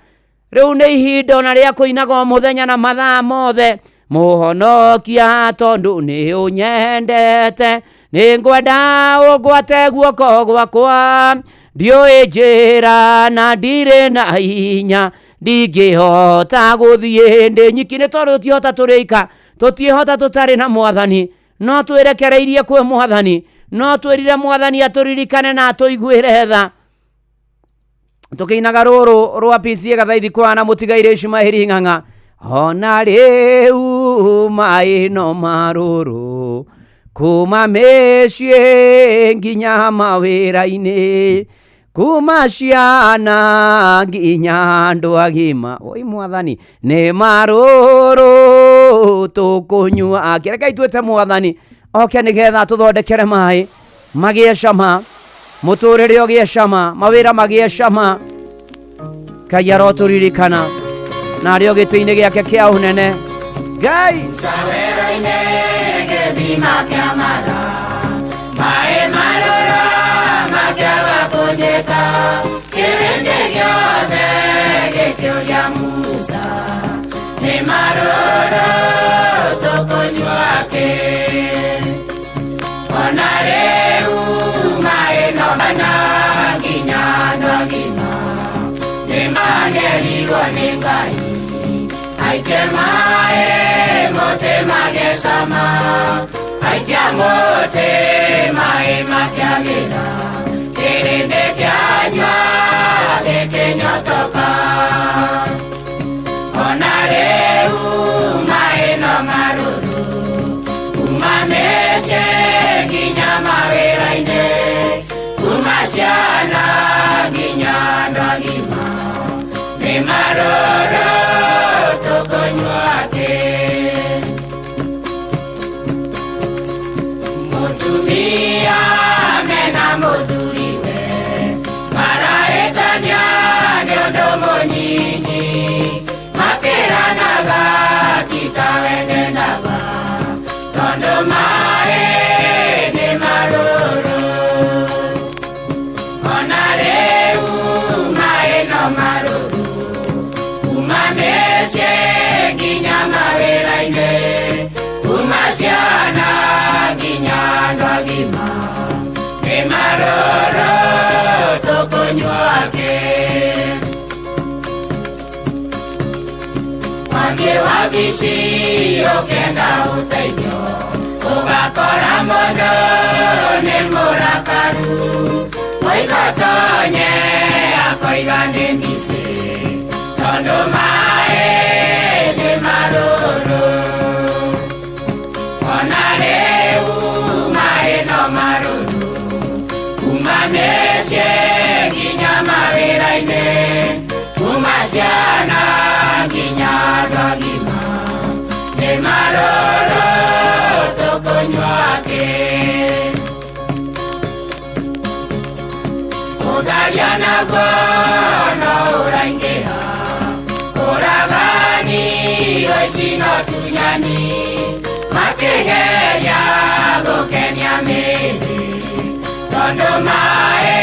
rĩu nĩ ihinda ona rĩa kũinaga mũthenya na mathaa mothe muhonokia tondu ni unyendete ningwenda ugwate guoko gwakwa ndiũĩ njĩra na ndirĩ na hinya ndingĩhota gũthiĩ ndĩ nyiki nĩ tondũ tũtiĩhota tũrĩika tũtiĩhota tũtarĩ na Mwathani no twĩrekereirie kwĩ Mwathani no twĩrire Mwathani atũririkane na atũiguĩre tha tũkĩinaga rũrũ rwa PCA Gathaithi kwana mũtigaire Ishmaeli Ng'ang'a ona rĩu maĩ no marũrũ kuma mĩciĩ nginya mawĩra-inĩ kuma ciana nginya andũ agima oi Mwathani nĩ marũrũ tũkũnyua akĩreka itwĩte Mwathani oke nĩgetha tũthondekere maĩ magĩe cama mũtũrĩre ũgĩe cama mawĩra magĩe cama Ngai arotũririkana na arĩ gĩtĩ-inĩ gĩake kĩa ũnene Ngai Sawera-inĩ gĩthima kĩa mara maĩ marũrũ makĩaga kũnjĩka kĩrĩndĩ gĩothe gĩkĩũria Musa nĩ marũrũ tũkũnyua kĩ ona rĩu maĩ no mana nginya andũ agima nĩ magerirwo nĩ Ngai aikia maĩ mũtĩ magĩe cama aikia mũtĩ maĩ makĩagĩra kĩrĩndĩ kĩanyua gĩkĩnyotoka ona rĩu maĩ no marũrũ kuma mĩciĩ nginya mawĩra-inĩ kuma ciana nginya andũ agima nĩ marũrũ tũkũnyua kĩ mũtumia mena mũthuriwe maraĩtania nĩ ũndũ mũnyinyi makĩranaga tikawendenaga tondũ maĩ nĩ marũrũ ona rĩu maĩ no marũrũ kuma mĩciĩ nginya mawĩra-inĩ kuma ciana nginya andũ agima nĩ marũrũ tũkũnyua kĩ wangĩ wabici ũkenda ũteithio ũgakora mũndũ nĩ mũrakaru mũigotonye akoiga nĩ mbici tondũ maĩ nĩ marũrũ ona rĩu maĩ no marũrũ kuma mĩciĩ nginya mawĩra-inĩ kuma ciana nginya andũ agima nĩ marũrũ tũkũnyua kĩ ũtharia naguo no ũraingĩha ũragani ũici no tunyani makĩgeria gũkenia mĩĩrĩ tondũ maĩ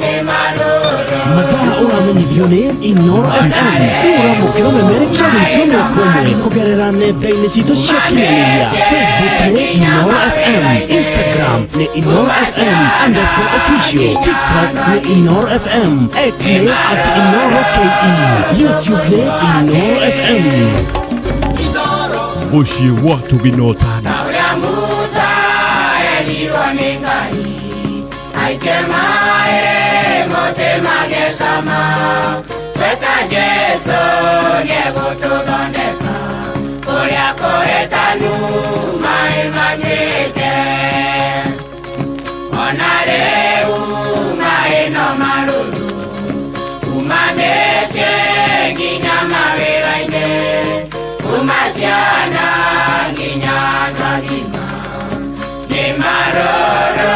nĩ marũrũ mathaa ũramenyithio nĩ Inooro FM ũramũkĩra ũmemerekia wĩtũmio kwene kũgerera nenda-inĩ citũ cia kinyanĩria Facebook nĩ Inooro FM Instagram nĩ Inooro FM_official TikTok nĩ Inooro FM X nĩ @InooroKE YouTube nĩ Inooro FM mũciĩ watu binotana ũrĩa Musa erirwo nĩ Ngai aikie maĩ mũtĩ magĩe cama tweta Jesũ nĩegũtũthondeka kũrĩa kũhetanu maĩ manyuĩke ona rĩu maĩ no marũrũ kuma mĩciĩ nginya mawĩra-inĩ kuma ciana nginya andũ agima nĩ marũrũ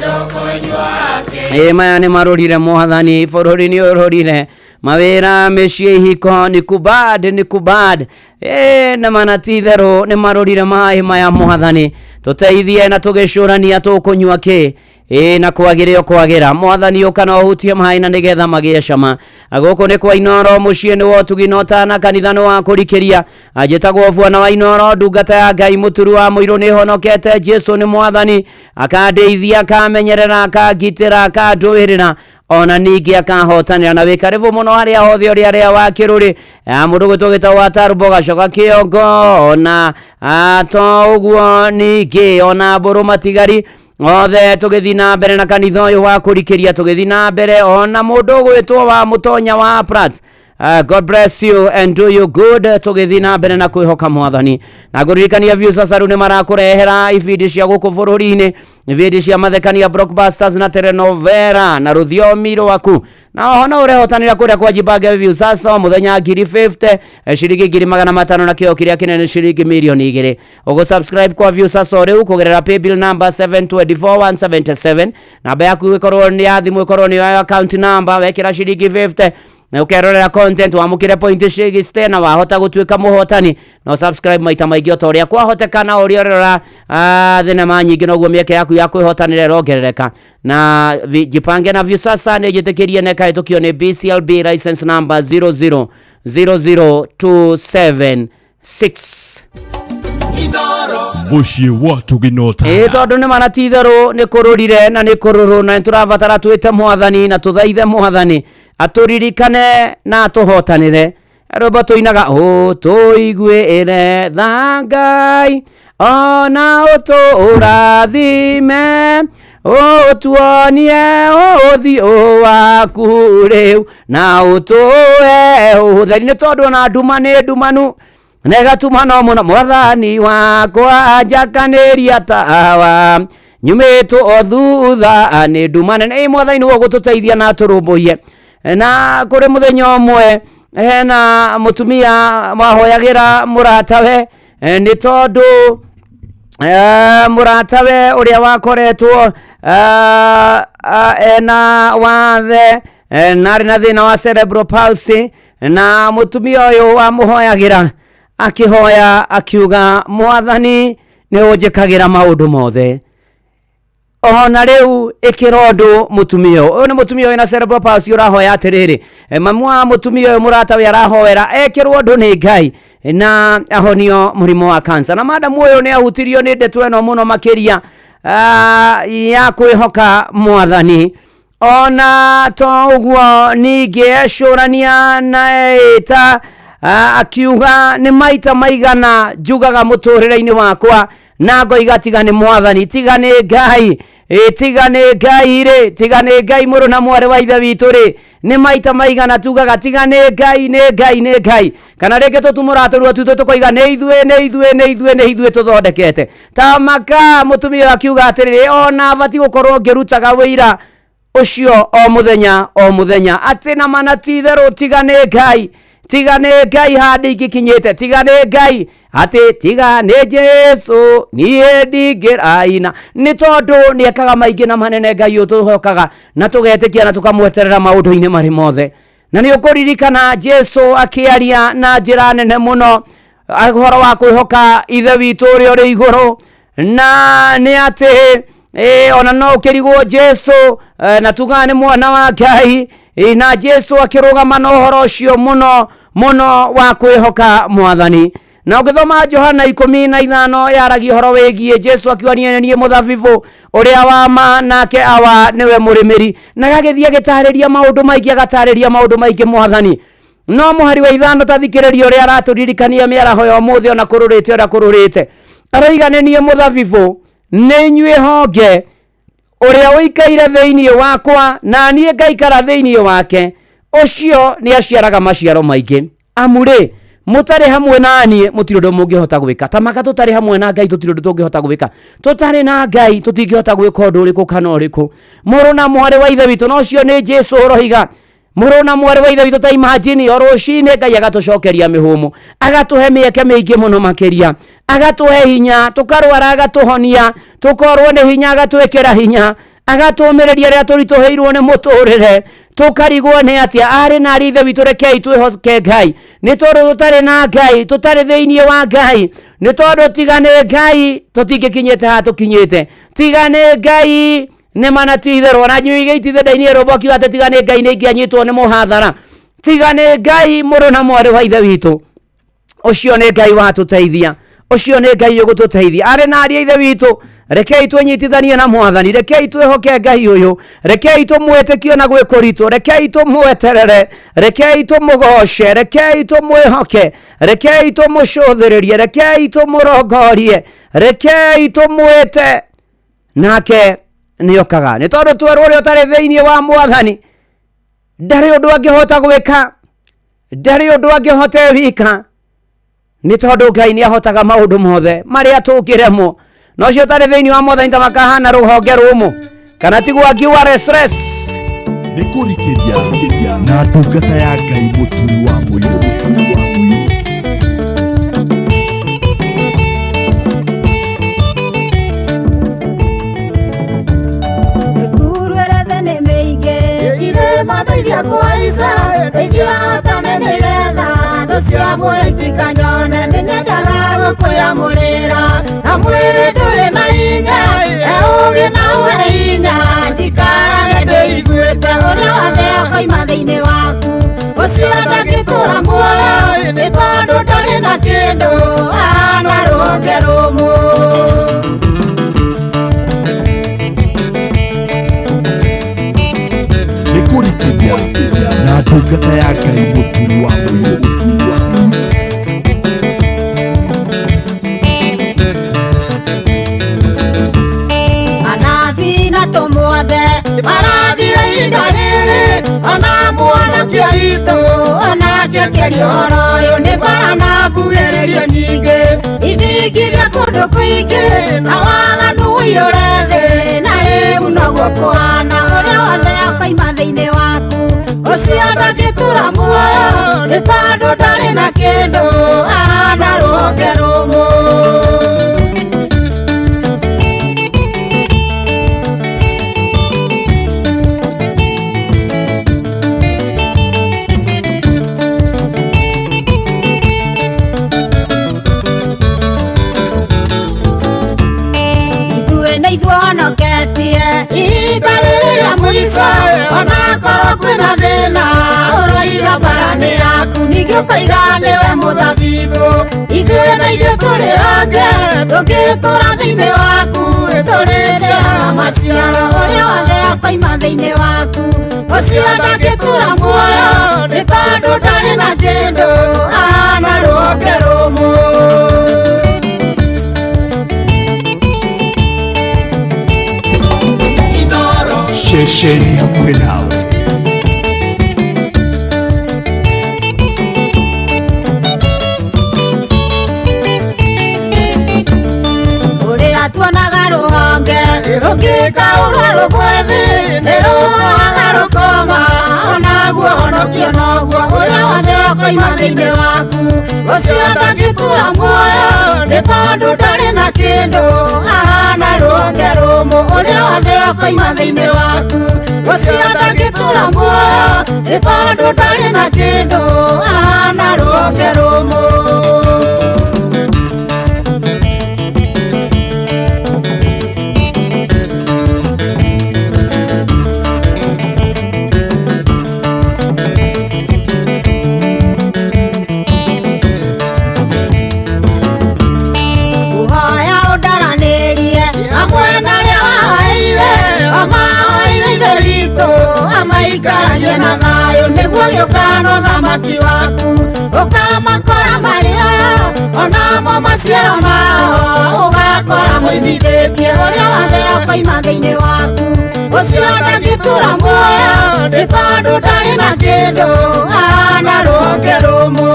tũkũnyua kĩ maya nĩ marũrire Mwathani bũrũri nĩ ũrũrire mawĩra mĩciĩ ihiko nĩ kubad na mana titherũ nĩ marũrire maĩ maya Mwathani tũteithie na tũgĩcũrania tũkũnyua kĩ na kwagira mwathani ukana uhutie maina nigetha magie cama guku ni kwa Inoro mucie ni wotugino na kanitha no wa kurikiria ajitagwo bwana wa Inoro ndungata ya Ngai muturu wa muiro ni honokete Jesu ni mwathani akandeithia akamenyerera akagitira akandwirira ona ningi akahotanira na wikarivu muno haria hothe uria wa kiruri mundu gutugita wa Tarubo gacoka kiongo na atogwo ningi ona mburu matigari othe tugithina mbere na kanitha uyu wa kurikiria tugithina mbere ona mundu gwitwo wa mutonya wa Prats. God bless you and do you good. Tugithina mbere na kwihoka mwathani na guririkania views sasa rune marakurehera ibindi cia guku bururi-ini ibindi cia mathekania blockbusters na telenovela na ruthiomi rwaku na hona urehotanira kuria kwa Jibage views sasa muthenya 50 shiringi 500 na kio kiria kinene shiringi milioni 2 ugo subscribe kwa views sasa riu kugerera paybill number 724177 namba yaku ikorwo ni ya thimu ikorwo ni ya account number wekira shiringi 50 na ukerorera content wa mukire point shigiste na wahota gutwika muhotani no subscribe maita maigi otoria kwa hotekana uriorera thenema nyingi noguo mieke yaku ya kwihotanire rogerereka na jipange na view sasa ni jitekirie neka itukio ni BCLB license number 0000276 Mucie watu ginota tondu ni manatitharu ni kururire na ni kururu na turavatara twite mwathani na tuthaithe mwathani aturirikane na tuhotanire robo tuinaga tuiguire thangai ona uturathime utuonie uthio waku riu na utue utheri ni tondu na nduma ni ndumanu negatuma no muno mwathani wakwa ajakaniria tawa nyumitu othutha ni ndumane ni mwathani wo gututeithia na turumbuye na kuri muthenya umwe na mutumia mahoyagira muratawe ni tondu muratawe uria wakoretwo na wathe nari na thina wa cerebral palsy na mutumia uyu wa muhoyagira akihoya akiuga mwathani ni unjikagira maundu mothe ona riu ikirondu mutumia uyu ni mutumia uyu na cerebral palsy urahoya atiriri mamu wa mutumia uyu murata we arahoera ekirwo ndu ni Ngai na ahonio murimo wa cancer na madamu uyu ni ahutirio ni ndeto eno muno makiria ya kwihoka mwathani ona to uguo ningi ecurania na ita akiuga ni maita maigana njugaga muturire-ini wakwa na ngoiga tiga ni mwathani tiga ni Ngai tiga ni Ngai ri tiga ni Ngai muru na mware wa ithe witu ri ni maita maigana tugaga tiga ni Ngai ni Ngai ni Ngai kana reke tutumuraturwa tutu tukoiga ni ithuĩ tuthondekete tamaka mutumia akiuga atiriri ona bati gukorwo ngirutaga wĩira ucio o muthenya ati na manatitherũ tiga ni Ngai tiga ni Ngai handi ikikinyite tiga ni Ngai ati tiga ni Jesu nie ndingĩraina ni tondu ni ekaga maingi na manene Ngai utuhokaga na tugetikia na tukamweterera maundu-ini mari mothe na ni ukuririkana Jesu akiaria na njira nene muno ahoro wa kwihoka ithe witu uri uri iguru na ni ati ona no ukirigwo Jesu na tugane mwana wa Ngai na Jesu akirugama na uhoro ucio muno wa kwihoka mwathani na ukithoma Johana 15 yaragi uhoro wigie Jesu akiwania nie muthabibu uria wa ma nake awa niwe murimiri na gagithia gitariria maundu maingi agatariria maundu maingi mwathani no muhari wa ithano tathikiriria uria araturirikania miaraho ya umuthi ona kururite uria kururite aroiga nie muthabibu ni nyue honge uria uikaire thiini wakwa na nie ngaikara thiini wake ucio ni aciaraga maciaro maingi amuri mutari hamwe nani mutirodo mungihota gwika tamaka tutari hamwe na Ngai tutirodo tungihota gwika tutari na Ngai tutingihota gwika undu uriku kana uriku muru na mware wa ithe witu no cio ni Jesu rohiga muru na mware wa ithe witu ta imagine oroshine Ngai agatucokeria mihumu agatuhe mieke miingi muno makiria agatuhe hinya tukarwara agatuhonia tukorwo ni hinya agatwekera hinya agatumereria ria turituheirwo ni muturire tukarigwo ni atia ari na rithe witu rekei twihoke Ngai ni tondu tutari na Ngai tutari thiini wa Ngai ni tondu tigane Ngai tutingikinyite ha tukinyite tigane Ngai nĩ manatitherwo na nyuige itithendainĩ roboki gatetigane Ngai nĩ ingĩanyitwo nĩ mũhathara tigane Ngai mũrũ na mwarĩ wa ithe witũ ucio nĩ Ngai watũteithia ucio nĩ Ngai ũgũtũteithia arĩ na ariĩ ithe witũ rekei twĩnyitithanie na mwathani rekei twĩhoke Ngai ũyũ rekei tũmwĩtĩkio na gwĩkũritũ rekei tũmweterere rekei tũmũgoce rekei tũmwĩhoke rekei tũmũcũthĩrĩrie rekei tũmũrongorie rekei tũmwĩte nake nĩokaga nĩ tondũ twerwo ũrĩa ũtarĩ thĩinĩ wa mwathani ndarĩ ũndũ angĩhota gwĩka ndarĩ ũndũ angĩhota wika nĩ tondũ Ngai nĩahotaga maũndũ mothe marĩa tũngĩremwo no cio tarĩ thĩinĩ wa mwathani ta makahana rũhonge rũmũ kana tiguo angiuga restless nĩ kũrikĩria na ndungata ya Ngai mũturi wa mũirũ Madeithia kuaiza, deithia tamenegetha, thucia mwĩtikanyone, nĩnyendaga gũkwĩamũrĩra, na mwĩrĩ ndũrĩ na hinya, ũgĩ na ũhe hinya, njikarage ndĩiguĩte ũrĩa wothe akoima thĩinĩ waku, ũcio ndangĩtũra muoyo, nĩ tondũ ndarĩ na kĩndũ, na rũhonge rũmũ. kũrikĩria na ndungata ya Ngai mũturi wa mũirũ anabi na tũmwothe marathire ihinda rĩrĩ ona mwanake witũ onake akĩaria ũhoro ũyũ nĩ bara na mbuĩrĩrio nyingĩ ithingithia kũndũ kũingĩ na waganu ũiyũre thĩ na rĩu noguo kũhana ũrĩa wothe akoima thĩinĩ waku ũcio ndangĩtũra muoyo nĩ tondũ ndarĩ na kĩndũ na rũhonge rũmũ. Ihinda rĩrĩ rĩa mũico onakorwo kwĩna thĩna ũroiga mbarani yaku ningĩ ũkaiga nĩwe mũthabibũ ithuĩ na ithuĩ tũrĩ honge tũngĩtũra thĩinĩ waku tũrĩrehaga maciaro ũrĩa wothe akoima thĩinĩ waku ũcio ndangĩtũra muoyo nĩ tondũ ndarĩ na kĩndũ na rũhonge rũmũ. Ceceni hamwe nawe ũrĩa tuonaga rũhonge rũngĩkaũra rũgwethi nĩ rũhoaga rũkoma onaguo honokio noguo ũrĩa wothe ũkoima thĩinĩ waku ũcio ndangĩtũra muoyo nĩ tondũ ndarĩ na kĩndũ na rũhonge rũmũ ũrĩa wothe ũkoima thĩinĩ waku ũcio ndangĩtũra muoyo nĩ tondũ ndarĩ na kĩndũ na rũhonge rũmũ. Amaikaragie na thayũ nĩguo gĩũkano thamaki waku ũkamakora marĩ onamo maciaro mao ũgakora mũimithĩtie ũrĩa wothe akoima thĩinĩ waku ũcio ndangĩtũra muoyo nĩ tondũ ndarĩ na kĩndũ na rũhonge rũmũ.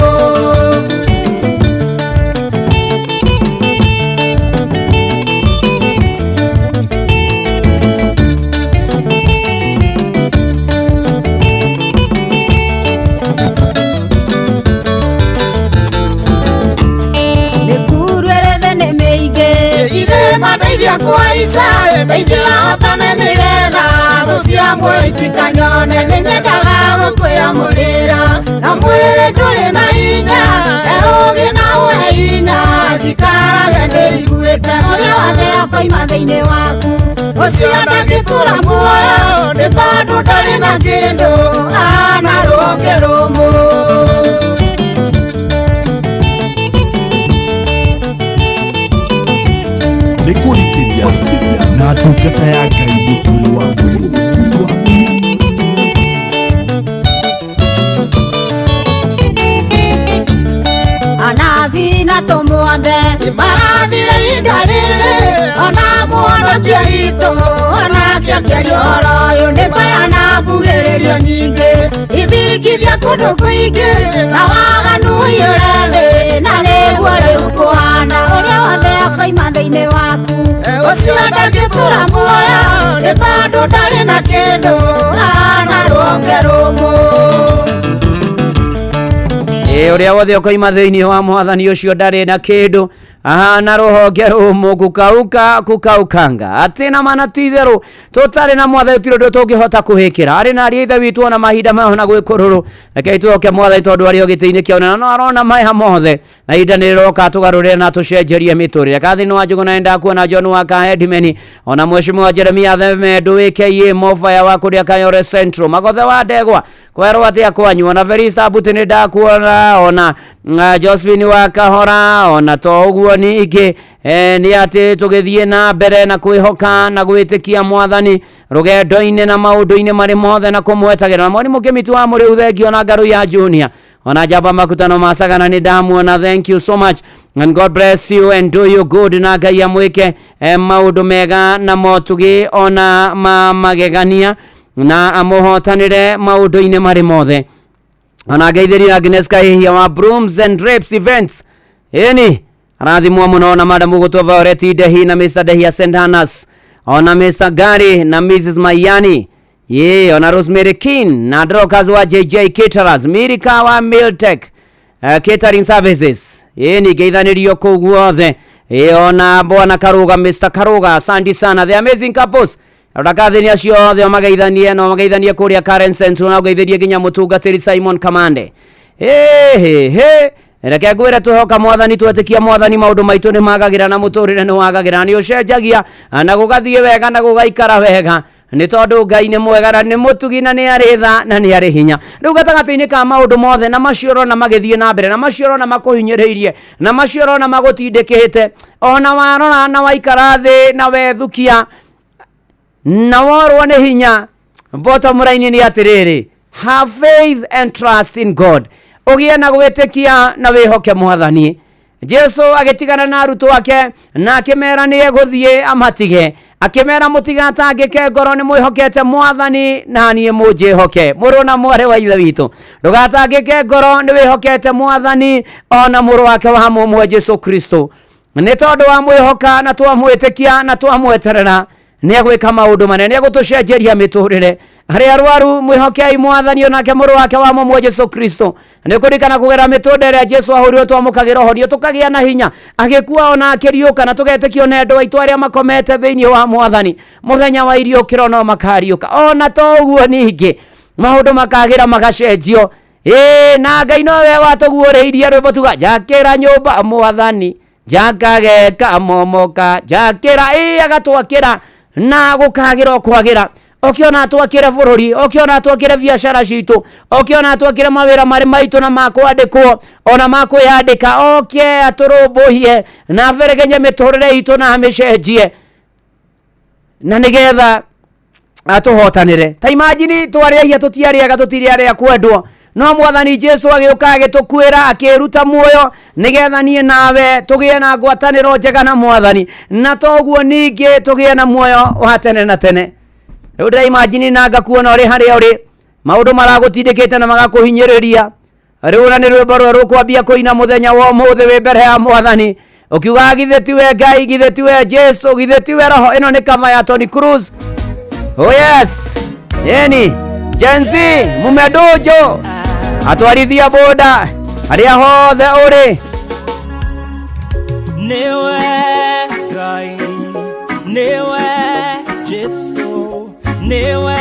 Madeithia kuaiza, deithia hotane nĩgetha thũ cia mwĩtikanyone nĩnyendaga gũkwĩamũrĩra na mwĩrĩ ndũrĩ na hinya ũgĩ na ũhe hinya njikarage ndĩiguĩte ũrĩa wothe akoima thĩinĩ waku ucio ndagitura muoyo ni tondu ndari na kindu ana rũhonge rũmũ. nĩ kũrikĩria na ndungata ya Ngai mũturi wa mwĩrĩ. Anathi na tũmwothe marathire ihinda rĩrĩ, ona muonokia witũ onake akĩaria ũhoro ũyũ nĩ mbara na mbugĩrĩrio nyingĩ ithingithia kũndũ kũingĩ na waganu ũiyũre thĩ, na nĩguo rĩu kũhana ũrĩa wothe akoima thĩinĩ waku ũcio ndangĩtũra muoyo nĩ tondũ ndarĩ na kĩndũ ana rũhonge rũmũ. Ũrĩa wothe ũkoima thĩinĩ wa mwathani ũcio ndarĩ na kĩndũ ahana rũhonge rũmũ kukaukanga atina mana titherũ tũtarĩ na mwathani tũtirĩ ũndũ tũngĩhota kũhĩkĩra. Arĩ na ariĩ ithe witũ ona mahinda maho na gwĩkũrũrũ, reke tuoke mwathani tondũ arĩ o gĩtĩ-inĩ kĩa ũnene no arona maya mothe, na ihinda nĩ rĩroka tũgarũrĩre na tũcenjerie mĩtũrĩre. Kathini wa Njũgũna nĩ ndakuona John wa Kahedimeni, ona Mheshimiwa Jeremia Themendo wĩkĩie Mofaya wa kũrĩa Kayore Central, Magothe wa Ndegwa kwerwo atĩa kwanyu, ona Verisa Mbuti nĩ ndakuona, ona Josephine wa Kahora, ona to ũguo ningĩ nĩ atĩ tũgĩthiĩ na mbere na kwĩhoka na gwĩtĩkia mwathani rũgendo-inĩ na maũndũ-inĩ marĩ mothe na kũmwetagĩra. Na Mwarimũ Kĩmĩtu wa mũrĩ ũthengio na Ngaru ya Junior, ona Njamba Makutano ma Sagana nĩ ndamuona. Thank you so much and God bless you and do you good, na Ngai amwĩke maũndũ mega na motugi ona magegania na amũhotanĩre maũndũ-inĩ marĩ mothe. Ona Ngeithĩrio Agnes Kahĩhia wa Brooms and Drapes Events, ĩni arathimwo mũno na Madam Gũtũ Violet Ndehi na Mr. Dehia Sendanas, ona Mr. Gary na Mrs. Mayani, ona Rosemary King na Drokas wa JJ Caterers, Mirika wa Miltech Catering Services, ĩni ngeithanĩrio kũu guothe, ona Bwana Karuga, Mr. Karuga, asante sana. The Amazing Couples rakathini acio othe magaithanie no magaithanie kũrĩa Karen Central na ũgeithĩrie nginya mũtungatĩri Simon Kamande. Reke ngwĩre tũhoka mwathani twetĩkia mwathani maũndũ maitũ nĩ magagĩra na mũtũrĩre nĩ wagagĩra, nĩ ũcenjagia na gũgathiĩ wega na gũgaikara wega, nĩ tondũ Ngai nĩ mwega na nĩ mũtugi na nĩ arĩ tha na nĩ arĩ hinya. Rĩu gatagatĩ-inĩ ka maũndũ mothe na macioro na magĩthiĩ na mbere na macioro na makũhinyĩrĩirie na macioro na magũtindĩkĩte, ona warora na waikara thĩ na wethukia na worwo nĩ hinya, bottom line nĩ atĩrĩrĩ, have faith and trust in God. Ũgĩe na gwĩtĩkia na wĩhoke mwathani. Jesu agĩtigana na arutwo ake na akĩmera nĩ egũthiĩ amatige, akĩmera mũtigatangĩke ngoro nĩ mwĩhokete mwathani na niĩ mũnjĩhoke. Mũrũ na mwarĩ wa ithe witũ, ndũgatangĩke ngoro nĩ wĩhokete mwathani ona mũrũ wake wa mũmwe Jesu Kristo. Nĩ tondũ wa mwĩhoka na twamwĩtĩkia na twamweterera nĩ agwĩka maũndũ manene, nĩ agũtũcenjeria mĩtũrĩre. Harĩ arwaru mwĩhokei mwathani onake mũrũ wake wa mũmwe Jesu Kristo. Nĩ kũririkana kũgera mĩtũrĩre ĩrĩa Jesu ahũrirwo twamũkagĩra ũhorio tũkagĩa na hinya, agĩkua ona akĩriũka na tũgetĩkio na endwa aitũ arĩa makomete thĩinĩ wa mwathani. Mũthenya wa iriũkĩro no makariũka, ona to ũguo ningĩ maũndũ makagĩra magacenjio. Na Ngai nowe watũguũrĩirie rwĩmbo tuga njakĩra nyũmba mwathani njakageka momoka, njakĩra agatwakĩra na gũkagĩra kwagĩra. Okiona twakĩre bũrũri, okiona twakĩre biacara citũ, okiona twakĩre mawĩra marĩ maitũ na makwandĩkwo ona makwĩyandĩka, oke atũrũmbũhie na beregenye mĩtũrĩre itũ na amĩcenjie na nĩgetha atũhotanĩre. Ta imagine twarĩagia tũtiarĩaga tũtirĩ arĩa kwendwo, no mwathani Jesu agĩũka agĩtũkuĩra akĩruta muoyo nĩgetha niĩ nawe tũgĩe na ngwatanĩro njega na mwathani, na toguo ningĩ tũgĩe na muoyo wa tene na tene. Rĩu ndĩra imagine na ngakuona ũrĩ harĩa ũrĩ, maũndũ maragũtindĩkĩte na magakũhinyĩrĩria. Rĩu na nĩ rwĩmbo rũrũ kwambia kũina mũthenya wa ũmũthĩ wĩ mbere ya mwathani ũkiuga githĩ tiwe Ngai, githĩ tiwe Jesu, githĩ tiwe Roho. Ĩno nĩ kama ya Tony Cruz. Oh yes, yeni Gen Z mumedojo atwarithia boda harĩa hothe ũrĩ. Niwe Ngai, niwe Jesu, niwe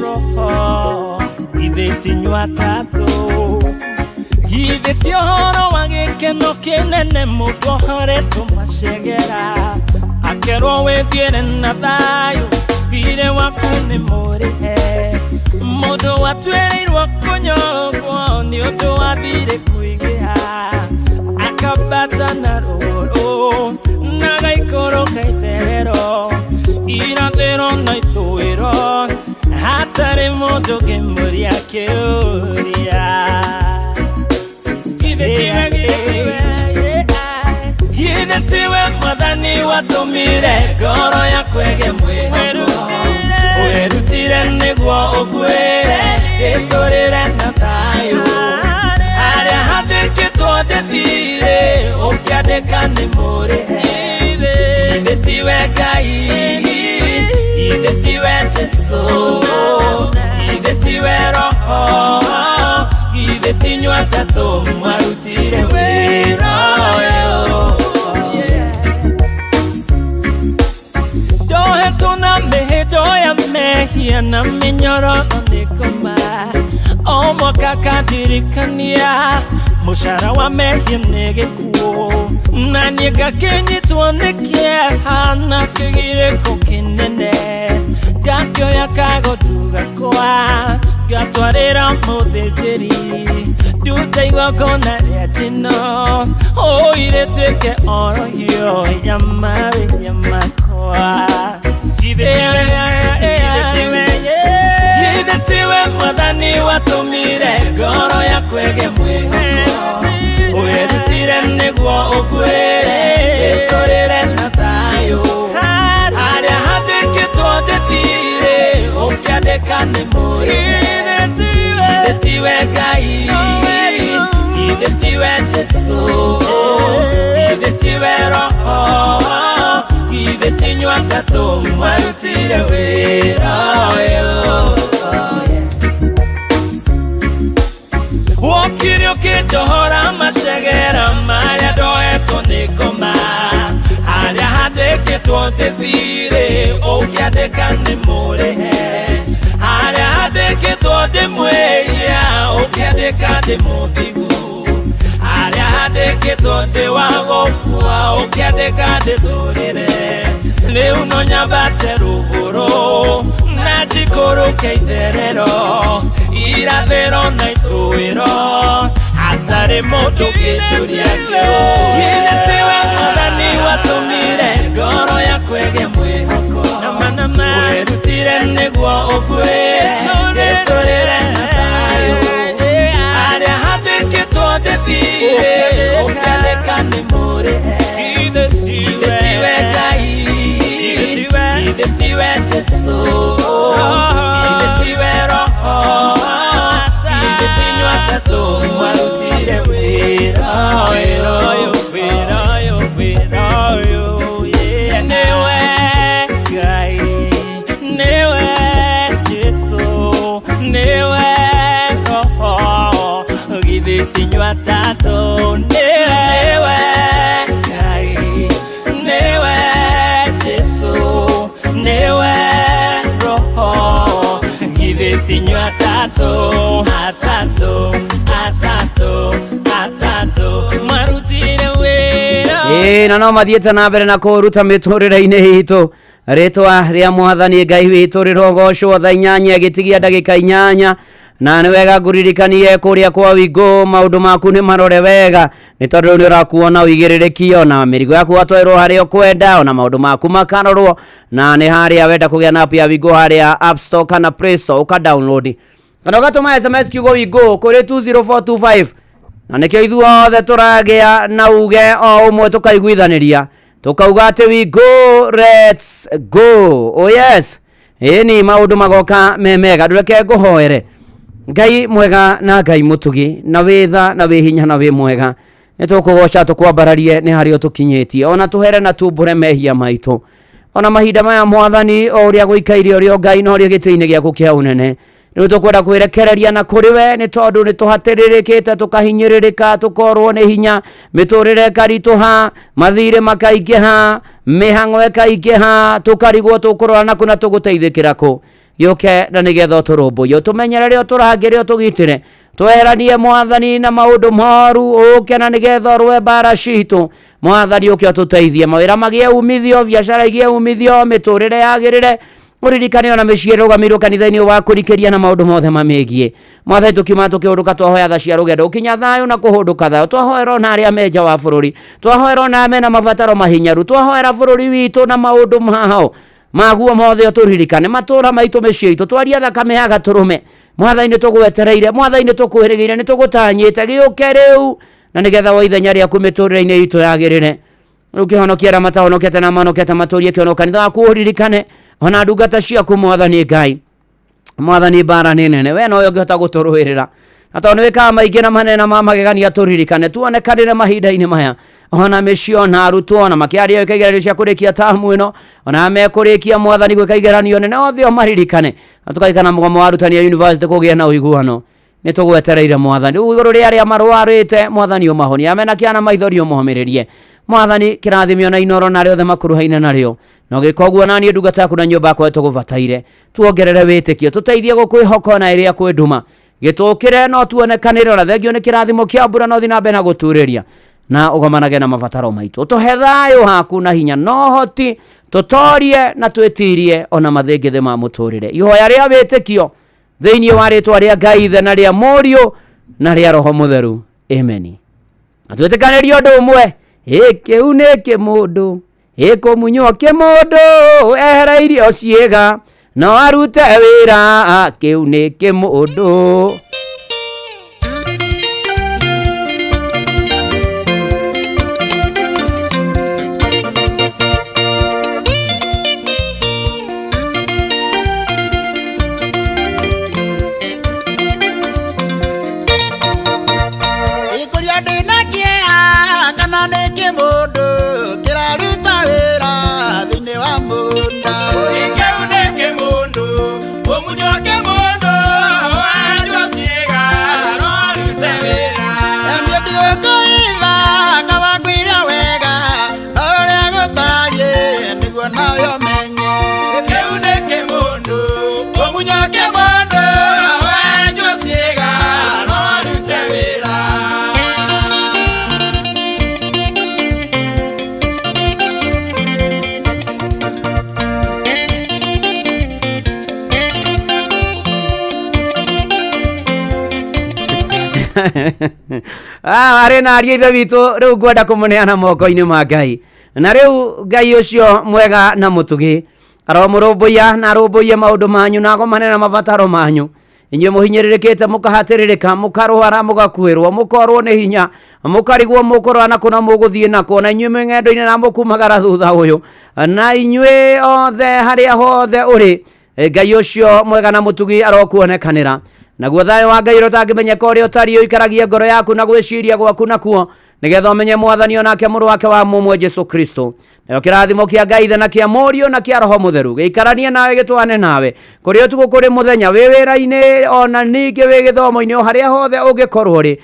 Roho, githĩ ti inyuĩ atatũ, githĩ ti ũhoro wa gĩkeno kĩnene mũndũ ahoretwo macegera Rekerwo wethiere na thayo thire waku nĩ mũrĩhe mũndũ watuĩrĩirwo kũnyongwo nĩ ũndũ wa thirĩ kũingĩha akambata na rũgũrũ na gaikũrũka itherero irathĩro na ithũĩro hatarĩ mũndũ ngĩmũria kĩũria Githe tiwe mwathani watũmire ngoro yakwa ĩgĩe mwĩhoko wĩrutire nĩguo ũkwĩre gĩtũrĩre na thayũ harĩa hathĩkĩtwo ndĩthire ũkĩandĩka nĩ mũrĩhe githe tiwe Ngai githe tiwe Jesũ githe tiwe Roho githe ti inyuĩ atatũ mwarutire wĩra ũyũ ndohetwo na mĩhĩndo ya mehia na mĩnyororo nĩkoma o mwaka kandirikania mũcara wa mehia nĩ gĩkuũ na niĩ ngakĩnyitwo nĩ kĩeha na kĩgirĩko kĩnene ngakĩoya kagotu gakwa ngatwarĩra mũthĩnjĩri ndute igongona rĩa njino ũire tuĩke orohio nyamaria makwa githe tiwe mwathani watũmire ngoro yakwa ĩgĩe mwĩhoko wĩrutire nĩguo ũkwĩre gĩtũrĩre na thayũ harĩa hathĩkĩtwo ndĩthire ũkĩandĩka nĩ mũrĩhe githe tiwe Ngai githe tiwe Jesũ githe tiwe Roho githe ti inyuĩ atatũ mwarutire wĩra ũyũ wokire ũkĩnjohora macegera marĩa ndohetwo nĩ ngoma harĩa handĩkĩtwo ndĩthire ũkĩandĩka nĩ mũrĩhe harĩa handĩkĩtwo ndĩ mwĩhia ũkĩandĩka ndĩ mũthingu harĩa handĩkĩtwo ndĩ wa gũkua ũkĩandĩka ndĩtũrĩre rĩu no nyambate rũgũrũ na njikũrũke itherero irathĩro na ithũĩro hatarĩ mũndũ ngĩtũria kĩũria githe tiwe mwathani watũmire ngoro yakwa ĩgĩe mwĩhoko wĩrutire nĩguo ũkwĩre gĩtũrĩre na thayũ harĩa hathĩkĩtwo ndĩthire ũkĩandĩka nĩ mũrĩhe githe tiwe Ngai githe tiwe Jesũ githe tiwe Roho githe ti inyuĩ atatũ mwarutire wĩra ũyũ nĩwe Ngai nĩwe Jesũ nĩwe Roho githe ti inyuĩ atatũ nĩwe Ngai nĩwe Jesũ nĩwe Roho githe ti inyuĩ atatũ mwarutire wĩra na no mathiĩte na mbere na kũruta mĩtũrĩre-inĩ itũ rĩtwa rĩa mwathani Ngai witũ rĩrogocwo thaa 8 gĩtigia ndagĩka 8 na nĩ wega ngũririkanie kũrĩa kwa Wĩngũ maũndũ maku nĩ marore wega nĩ tondũ nĩ ũrakuona wĩigĩrĩrĩki ona mĩrigo yaku watwarwo harĩa ũkwenda ona maũndũ maku makarorwo na nĩ harĩa wenda kũgĩa na app ya Wĩngũ harĩa App Store kana Play Store ũka download kana ũgatũma SMS kiugo Wĩngũ kũrĩ 20425 na nĩkĩo ithuothe tũragĩa na uge o ũmwe tũkaiguithanĩria tukauga atĩ Wĩngũ let's go oh yes ni maũndũ magoka memega ndũreke ngũhoere Ngai mwega na Ngai mũtugi na witha na wĩhinya na wĩ mwega nĩtũkũgoca tũkwambararie nĩ harĩa tũkinyĩtie ona tũhere na tumbũre mehia maitũ ona mahinda maya mwathani o ũrĩa gũikaire ũrĩa Ngai no ũrĩa gĩtĩ-inĩ gĩaku kĩa ũnene nĩ tũkwenda kwĩrekereria na kũrĩ we nĩ tondũ nĩ tũhatĩrĩrĩkĩte tũkahinyĩrĩrĩka tũkorwo nĩ hinya mĩtũrĩre karitũha mathirĩ makaingĩha mĩhang'o ĩkaingĩha tũkarigwo tũkũrora na kuna tũgũteithĩkĩra kũ gĩũke na nĩgetha tũrũmbũiyo tũmenyerere o tũrangĩre o tũgitĩre tweheranie mwathani na maundu moru uke na nigetha rwe bara citu mwathani uke ututeithie mawira magie umithio biashara igie umithio miturire yagirire uririkane ona mĩciĩ rũgamĩrĩrwo kanitha-inĩ wa kũrikĩria na maũndũ mothe mamĩgiĩ mwathani tukiuma tukiũndũka twahoya tha cia rũgendo ũkinya thayũ na kũhũndũka thayũ twahoera ona arĩa menja wa bũrũri twahoera ona mena mabataro mahinyaru twahoera bũrũri witũ na maũndũ mao maguo mothe ũtũririkane matũra maitũ mĩciĩ itũ twaria thakame ya gatũrũme mwathani tũgwetereire mwathani tũkwĩrĩgĩire nĩ tũgũtanyĩte gĩũke rĩu na nĩgetha wa ithenya rĩaku mĩtũrĩre-inĩ itũ yagĩrĩre ukihonokia arĩa matahonokete na manokete matũrie kĩono kanitha waku ũririkane ona ndungata ciaku mwathani Ngai mwathani bara nĩ nene we nowe ũngĩhota gũtũrũĩrĩra na tondũ nĩ wĩkaga maingĩ na manene ma magegania tũririkane tuonekanĩre mahinda-inĩ maya ona mĩciĩ ona arutwo na makĩaria gwĩka igeranio cia kũrĩkia tamu ĩno ona mekũrĩkia mwathani gwĩka igeranio nene othe o maririkane na tũkarikana mũgomo wa arutani ya university kũgĩa na ũiguano nĩ tũgwetereire mwathani igũrũ rĩa arĩa marwarĩte mwathani ũmahonie amena kĩana maithori ũmomĩrĩrie mwathani kĩrathimio na inoro na rĩothe makuruhaine narĩo no gĩkoguo naniĩ ndungata yaku na nyũmba yakwa tũgũbataire tuongerere wĩtĩkio tũteithie gũkwĩhoka na ĩrĩa kwĩnduma gĩtũkĩre no tuonekanĩre ona thengio nĩ kĩrathimo kĩa mbura no thiĩ na mbere na gũturĩria na ũgomanage na mabataro maitũ tũhe thayũ haku na hinya no hoti tũtorie na twĩtirie ona mathĩngĩthĩ ma mũtũrĩre ihoya rĩa wĩtĩkio thĩinĩ wa rĩtwa rĩa Ngai ithe na rĩa Mũriũ na rĩa Roho Mũtheru amen na twĩtĩkanĩrie ũndũ ũmwe kĩu nĩ kĩmũndũ kũmunywo kĩmũndũ ehera irio ciĩga no arute wĩra kĩu nĩ kĩmũndũ arĩ na ariĩ ithe witũ rĩu ngwenda kũmũneana moko-inĩ ma Ngai na rĩu Ngai ũcio mwega na mũtũgĩ aromũrũmbũiya na arũmbũiye maũndũ manyu na agomane na mabataro manyu inyuĩ mũhinyĩrĩrĩkĩte mũkahatĩrĩrĩka mũkarũara mũgakuĩrwo mũkorwo nĩ hinya mũkarigwo mũkorwo na kũna mũgũthiĩ nako na inyuĩ mĩng'endo-inĩ na mũkumagara thutha ũyũ na inyuĩ othe harĩa hothe ũrĩ Ngai ũcio mwega na mũtugi arokuonekanĩra naguo thayũ wa Ngai ũtangĩmenyeka ũrĩa ũtariĩ ũikaragie ngoro yaku na gwĩciria gwaku nakuo nĩgetha ũmenye mwathani onake mũrũ wake wa mũmwe Jesũ Kristo nayo kĩrathimo kĩa Ngai ithe na kĩa Mũriũ na kĩa Roho Mũtheru gĩikaranie nawe gĩtwane nawe kũrĩa ũtukũ kũrĩ mũthenya wĩ wĩra-inĩ ona ningĩ wĩ gĩthomo-inĩ o harĩa hothe ũngĩkorwo rĩ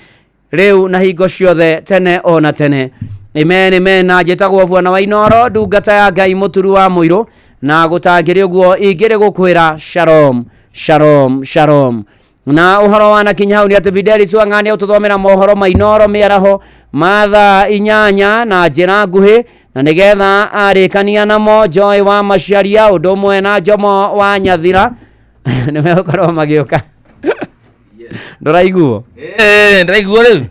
rĩu na hingo ciothe tene ona tene amen amen na njĩtagwo Bwana wa Inoro ndungata ya Ngai mũturu wa mũirũ na gũtangĩrĩ ũguo ingĩrĩ gũkwĩra shalom shalom shalom na ũhoro wa nakinya hau nĩ atĩ Fidelis Wang'ani ũtũthomera mohoro ma Inoro mĩaraho mathaa 8 na njĩra nguhĩ na nĩgetha arĩkania namo Joy wa Macharia ũndũ ũmwe na Jomo wa Nyathira nĩmegũkorwo magĩũka ndũraiguo ndĩraiguo rĩu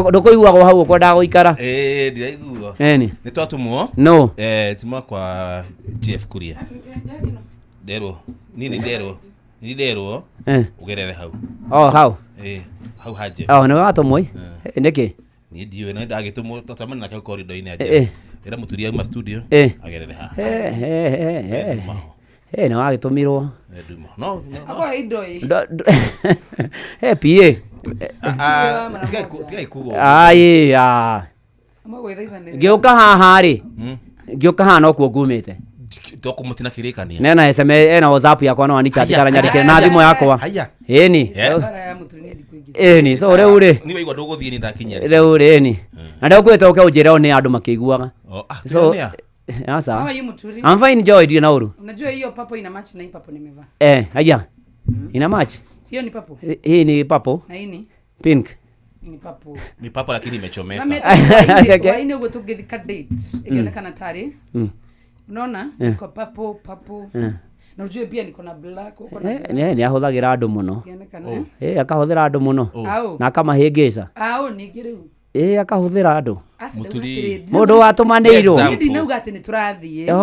ndũkũiguagwo hau ũkwendaga gũikara ndĩraiguo nĩ twatũmwo no tuma kwa Jeff Kuria nderwo ni nderwo ugerere hau hau hau haje nĩ watũmwo nĩkĩ ni ndiwe na ndagĩtũmwo tũtamana nake corridor-inĩ era mũturia ma studio agerere ha nĩ wagĩtũmirwo no abo idoi ngĩũka haha rĩ ngĩũka haha no kuo ngumĩte tũkũmũtina kĩrĩkania nena SMS ena WhatsApp yakwa no anichatikara nyandĩkĩre na thimũ yakwa ĩni so rĩu rĩ ni waigua ndũgũthiĩ ni ndakinya rĩu rĩ ni na ndĩkwĩte ũke ũnjĩre nĩ andũ makĩiguaga so sasa I'm fine Joy ndio na uru unajua hiyo papo ina match na hii papo nimevaa haya ina match sio ni papo hii ni papo na hii Pink. Ni papo. Ni papo lakini imechomeka. Kwa ine ugo tugethika date. Ikionekana tari. Unaona? Kwa papo. Na ujue pia niko na black uko na. Ni ahuthagira andu muno. Akahuthira andu muno. Na akamahingĩca. Ningiriu. Akahuthira andu. Mundu watumanĩirwo. Ndi nauga ati ni turathie.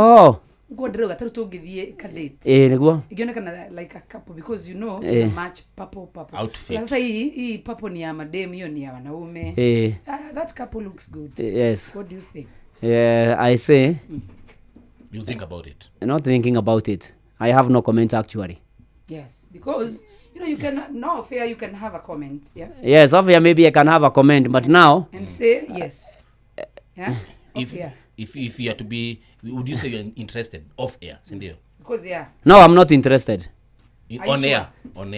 Ngondero taru tungithie ka date. Niguo. Ikionekana like a couple because you know match papo. Outfit. Sasa hii papo ni ya madem, hiyo ni ya wanaume. That couple looks good. Yes. What do you say? I say you think about it. Not thinking about it. I have no comment actually. Yes, because you can no fair you can have a comment, yeah? Yes, off here maybe I can have a comment, but now and say yes. Yeah? If you are to be, would you say you're interested off air, sindio? Because no, I'm not interested. On air.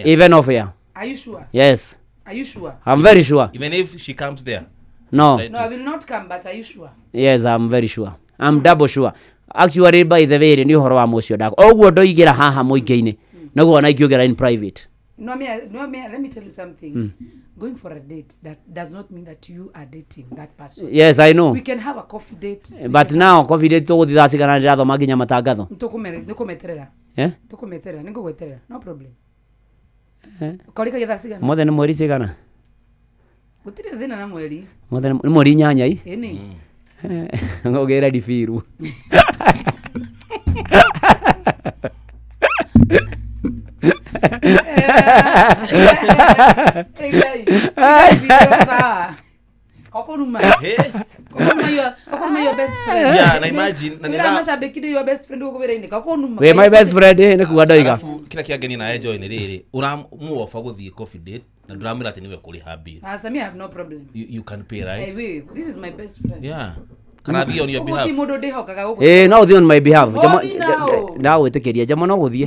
Even off air. Are you sure? Yes. Are you sure? I'm very sure. Even if she comes there? No. No, I will not come, but are you sure? Yes, I'm very sure. I'm double sure. Actually, by the way, ni horo wa mucio dako. Oguo ndoigira haha muingi-ini. Naguo na ikiogera in private. No, let me tell you something. Going for a date, that does not mean that you are dating that person. Yes, I know. We can have a coffee date. But now, coffee date to thasi kana ndatho maginya matangatho. Nikumeterera. Tukumeterera, ningugweterera. No problem. Ukarika githasi gana? Mothe ni mweri cigana? Gutire thina na mweri. Mothe ni mweri 8 ii? Eni. Ngogera difiru. Kokoruma your best friend. Yeah, na imagine na nira mashabiki your best friend uko weraini kokoruma. We my best friend ni kuwa ndoiga. Kila kiageni na enjoy ni riri. Uramuofa guthie coffee date na ndramira ati niwe kuri habi. Samia have no problem. You can pay, right? I will. This is my best friend. Yeah. Can I be on your behalf? No, on my behalf. Na witikiria jamo no guthie.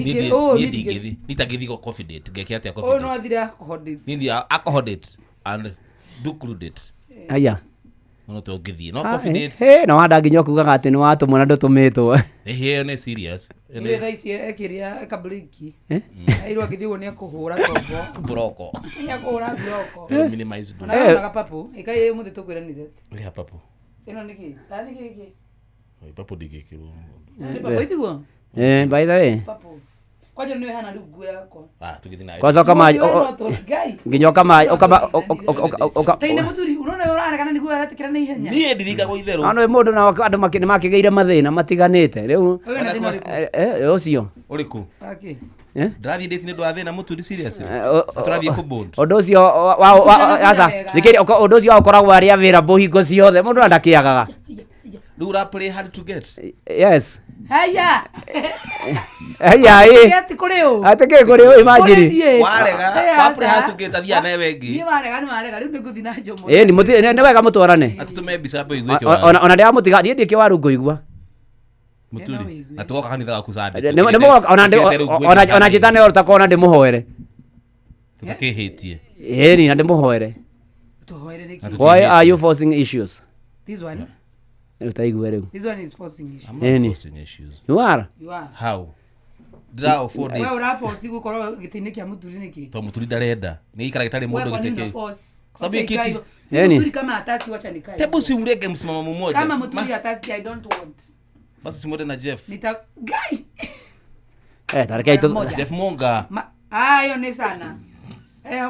Nitagithi go coffee date. Ngeke atia coffee date. No athira alcohol. Nindi alcohol date and do crude date. Aya. No to githi. No coffee date. No wanda nginya kugaga ati ni watumwa na ndutumitwo. Here ne serious. Ile thaisi ekiria kabliki. Airwa githio ni akuhura tombo. Broko. Ni akuhura broko. Minimize do. Na papo. Ikai muthi tukwira ni that. Ile papo. Ino niki. Tani kiki. Papo digikiro. Papo itigo. By the way. Papo. Kwaje niwe hana rugu yako. Tugithi nayo. Kwanza kama nginya kama Taine muturi unaona urana kana niguo aratikira na ihenya. Ni ndirika go itheru. Ano mundu na andu makigeire mathina matiganite riu. Ucio. Uriku. Okay. Drathi date ni ndwa thina muturi serious. Turathie ku bond. Undu ucio asa thikiri undu ucio ukoragwo ari available hingo ciothe mundu ndakiagaga. Do you play hard to get? Yes. Haya. Ati kuri o imagine. Warega, play hard to get athia na wengi. Ni warega, riu niguthi na njomo. Ni muti ni wega mutwarane. Atutume mbica hapo igweke. Ona ndia mutiga ndie ki waru ngoigua. Muturi. Atuoka kanitha waku sande. Ona njitane utakona ndi muhoere. Tukihitie. Ni na ndi muhoere. Tuhoere niki. Why are you forcing issues? This one. This one is forcing issues. I'm not forcing issues. You are? You are. How? Draw for date. Wewe uraforce gukorwo gitini kia muturi niki. To muturi darenda. Ni ikara gitari mundu giteke. Sababu kiti. Muturi kama hataki wacha nikae. Tebu si umrege msimamo mmoja. Kama muturi hataki I don't want. Basi simode na Jeff. Guy. Tareke ito. Jeff Monga. Ayo ni sana.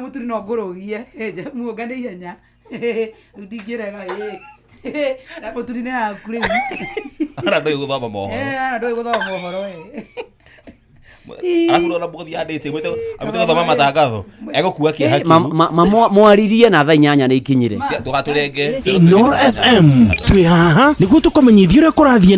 Muturi no ngorogie. Jeff Monga ni ihenya. Ndigirega na muturi ne akure. Ara ndoi guthoma mohoro. Ara ndoi guthoma mohoro Alafu ndo nabuthi adete mwete thoma matangatho. Ego kuwa ki haki. Mwaririe na thaa 8 ni ikinyire. Tugaturenge. Inoro FM. Twi haha niguo tukomenyithio ria kurathie